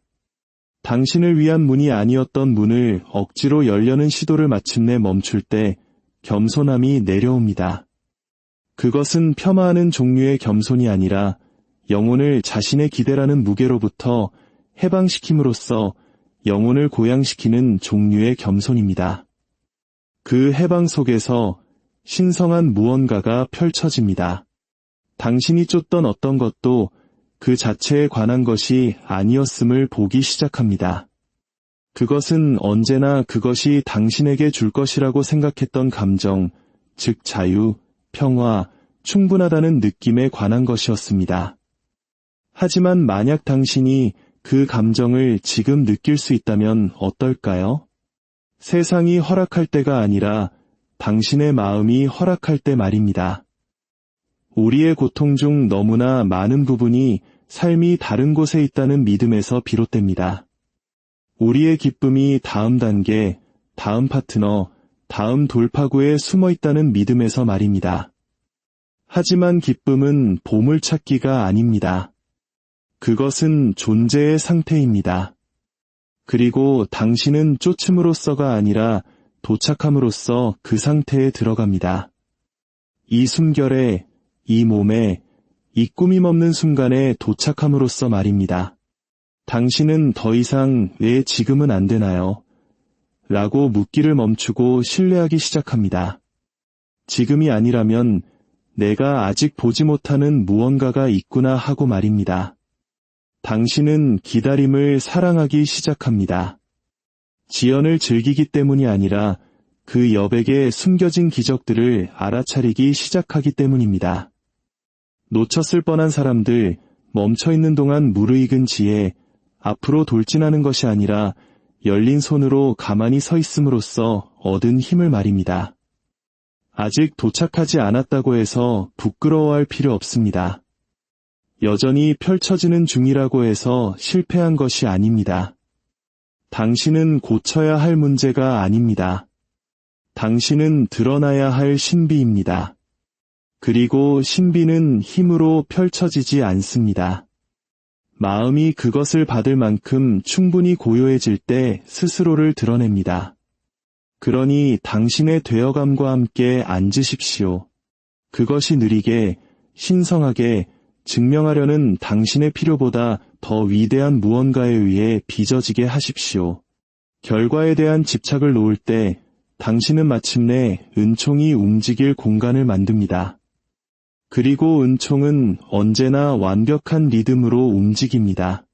당신을 위한 문이 아니었던 문을 억지로 열려는 시도를 마침내 멈출 때 겸손함이 내려옵니다. 그것은 폄하하는 종류의 겸손이 아니라 영혼을 자신의 기대라는 무게로부터 해방시킴으로써 영혼을 고양시키는 종류의 겸손입니다. 그 해방 속에서 신성한 무언가가 펼쳐집니다. 당신이 쫓던 어떤 것도 그 자체에 관한 것이 아니었음을 보기 시작합니다. 그것은 언제나 그것이 당신에게 줄 것이라고 생각했던 감정, 즉 자유, 평화, 충분하다는 느낌에 관한 것이었습니다. 하지만 만약 당신이 그 감정을 지금 느낄 수 있다면 어떨까요? 세상이 허락할 때가 아니라 당신의 마음이 허락할 때 말입니다. 우리의 고통 중 너무나 많은 부분이 삶이 다른 곳에 있다는 믿음에서 비롯됩니다. 우리의 기쁨이 다음 단계, 다음 파트너, 다음 돌파구에 숨어 있다는 믿음에서 말입니다. 하지만 기쁨은 보물찾기가 아닙니다. 그것은 존재의 상태입니다. 그리고 당신은 쫓음으로써가 아니라 도착함으로써 그 상태에 들어갑니다. 이 숨결에, 이 몸에, 이 꾸밈없는 순간에 도착함으로써 말입니다. 당신은 더 이상 왜 지금은 안 되나요? 라고 묻기를 멈추고 신뢰하기 시작합니다. 지금이 아니라면 내가 아직 보지 못하는 무언가가 있구나 하고 말입니다. 당신은 기다림을 사랑하기 시작합니다. 지연을 즐기기 때문이 아니라 그 여백에 숨겨진 기적들을 알아차리기 시작하기 때문입니다. 놓쳤을 뻔한 사람들, 멈춰있는 동안 무르익은 지혜, 앞으로 돌진하는 것이 아니라 열린 손으로 가만히 서 있음으로써 얻은 힘을 말입니다. 아직 도착하지 않았다고 해서 부끄러워할 필요 없습니다. 여전히 펼쳐지는 중이라고 해서 실패한 것이 아닙니다. 당신은 고쳐야 할 문제가 아닙니다. 당신은 드러나야 할 신비입니다. 그리고 신비는 힘으로 펼쳐지지 않습니다. 마음이 그것을 받을 만큼 충분히 고요해질 때 스스로를 드러냅니다. 그러니 당신의 되어감과 함께 앉으십시오. 그것이 느리게, 신성하게 증명하려는 당신의 필요보다 더 위대한 무언가에 의해 빚어지게 하십시오. 결과에 대한 집착을 놓을 때 당신은 마침내 은총이 움직일 공간을 만듭니다. 그리고 은총은 언제나 완벽한 리듬으로 움직입니다.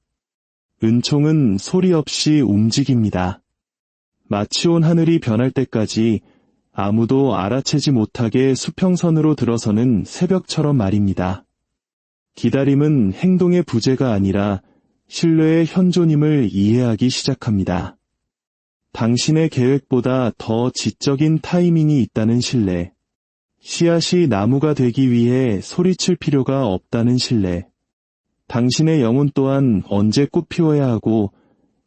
은총은 소리 없이 움직입니다. 마치 온 하늘이 변할 때까지 아무도 알아채지 못하게 수평선으로 들어서는 새벽처럼 말입니다. 기다림은 행동의 부재가 아니라 신뢰의 현존임을 이해하기 시작합니다. 당신의 계획보다 더 지적인 타이밍이 있다는 신뢰. 씨앗이 나무가 되기 위해 소리칠 필요가 없다는 신뢰. 당신의 영혼 또한 언제 꽃 피워야 하고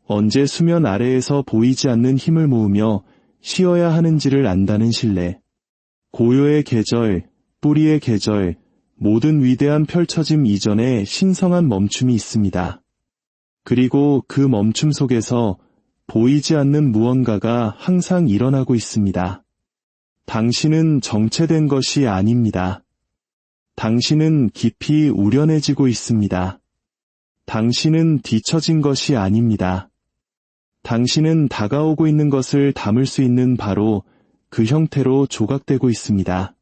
언제 수면 아래에서 보이지 않는 힘을 모으며 쉬어야 하는지를 안다는 신뢰. 고요의 계절, 뿌리의 계절, 모든 위대한 펼쳐짐 이전에 신성한 멈춤이 있습니다. 그리고 그 멈춤 속에서 보이지 않는 무언가가 항상 일어나고 있습니다. 당신은 정체된 것이 아닙니다. 당신은 깊이 우려내지고 있습니다. 당신은 뒤처진 것이 아닙니다. 당신은 다가오고 있는 것을 담을 수 있는 바로 그 형태로 조각되고 있습니다.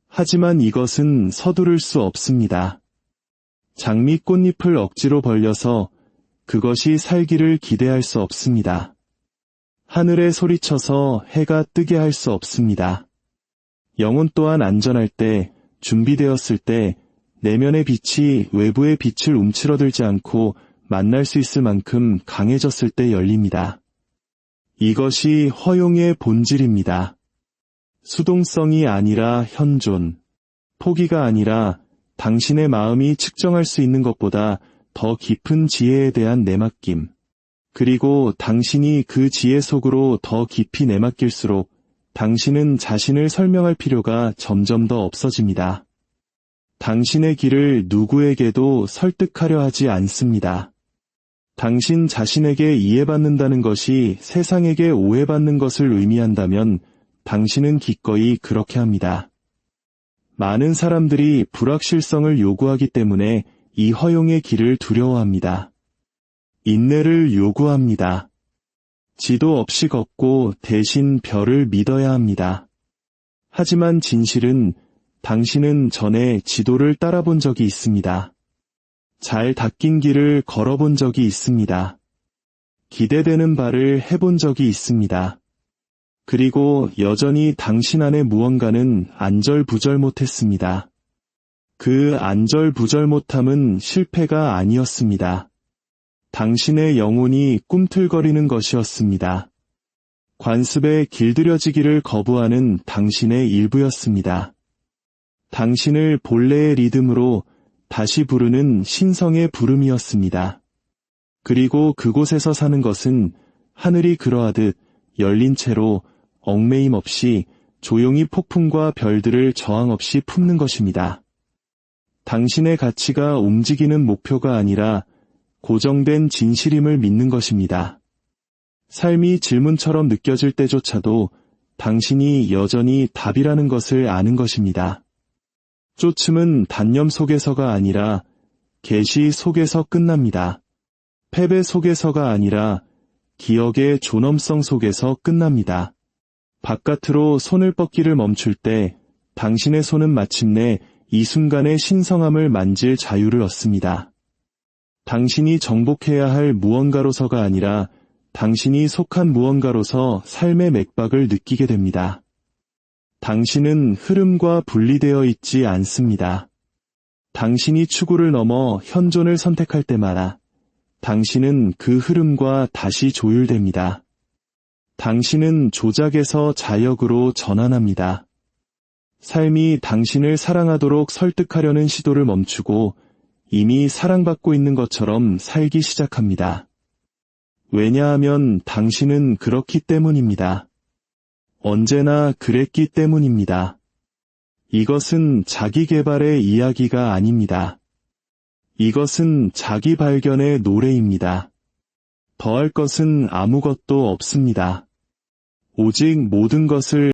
하지만 이것은 서두를 수 없습니다. 장미 꽃잎을 억지로 벌려서 그것이 살기를 기대할 수 없습니다. 하늘에 소리쳐서 해가 뜨게 할 수 없습니다. 영혼 또한 안전할 때, 준비되었을 때, 내면의 빛이 외부의 빛을 움츠러들지 않고 만날 수 있을 만큼 강해졌을 때 열립니다. 이것이 허용의 본질입니다. 수동성이 아니라 현존, 포기가 아니라 당신의 마음이 측정할 수 있는 것보다 더 깊은 지혜에 대한 내맡김. 그리고 당신이 그 지혜 속으로 더 깊이 내맡길수록 당신은 자신을 설명할 필요가 점점 더 없어집니다. 당신의 길을 누구에게도 설득하려 하지 않습니다. 당신 자신에게 이해받는다는 것이 세상에게 오해받는 것을 의미한다면 당신은 기꺼이 그렇게 합니다. 많은 사람들이 불확실성을 요구하기 때문에 이 허용의 길을 두려워합니다. 인내를 요구합니다. 지도 없이 걷고 대신 별을 믿어야 합니다. 하지만 진실은 당신은 전에 지도를 따라본 적이 있습니다. 잘 닦인 길을 걸어본 적이 있습니다. 기대되는 바를 해본 적이 있습니다. 그리고 여전히 당신 안에 무언가는 안절부절 못했습니다. 그 안절부절 못함은 실패가 아니었습니다. 당신의 영혼이 꿈틀거리는 것이었습니다. 관습에 길들여지기를 거부하는 당신의 일부였습니다. 당신을 본래의 리듬으로 다시 부르는 신성의 부름이었습니다. 그리고 그곳에서 사는 것은 하늘이 그러하듯 열린 채로 얽매임 없이 조용히 폭풍과 별들을 저항 없이 품는 것입니다. 당신의 가치가 움직이는 목표가 아니라 고정된 진실임을 믿는 것입니다. 삶이 질문처럼 느껴질 때조차도 당신이 여전히 답이라는 것을 아는 것입니다. 쫓음은 단념 속에서가 아니라 계시 속에서 끝납니다. 패배 속에서가 아니라 기억의 존엄성 속에서 끝납니다. 바깥으로 손을 뻗기를 멈출 때 당신의 손은 마침내 이 순간의 신성함을 만질 자유를 얻습니다. 당신이 정복해야 할 무언가로서가 아니라 당신이 속한 무언가로서 삶의 맥박을 느끼게 됩니다. 당신은 흐름과 분리되어 있지 않습니다. 당신이 추구를 넘어 현존을 선택할 때마다 당신은 그 흐름과 다시 조율됩니다. 당신은 조작에서 자역으로 전환합니다. 삶이 당신을 사랑하도록 설득하려는 시도를 멈추고 이미 사랑받고 있는 것처럼 살기 시작합니다. 왜냐하면 당신은 그렇기 때문입니다. 언제나 그랬기 때문입니다. 이것은 자기 개발의 이야기가 아닙니다. 이것은 자기 발견의 노래입니다. 더할 것은 아무것도 없습니다. 오직 모든 것을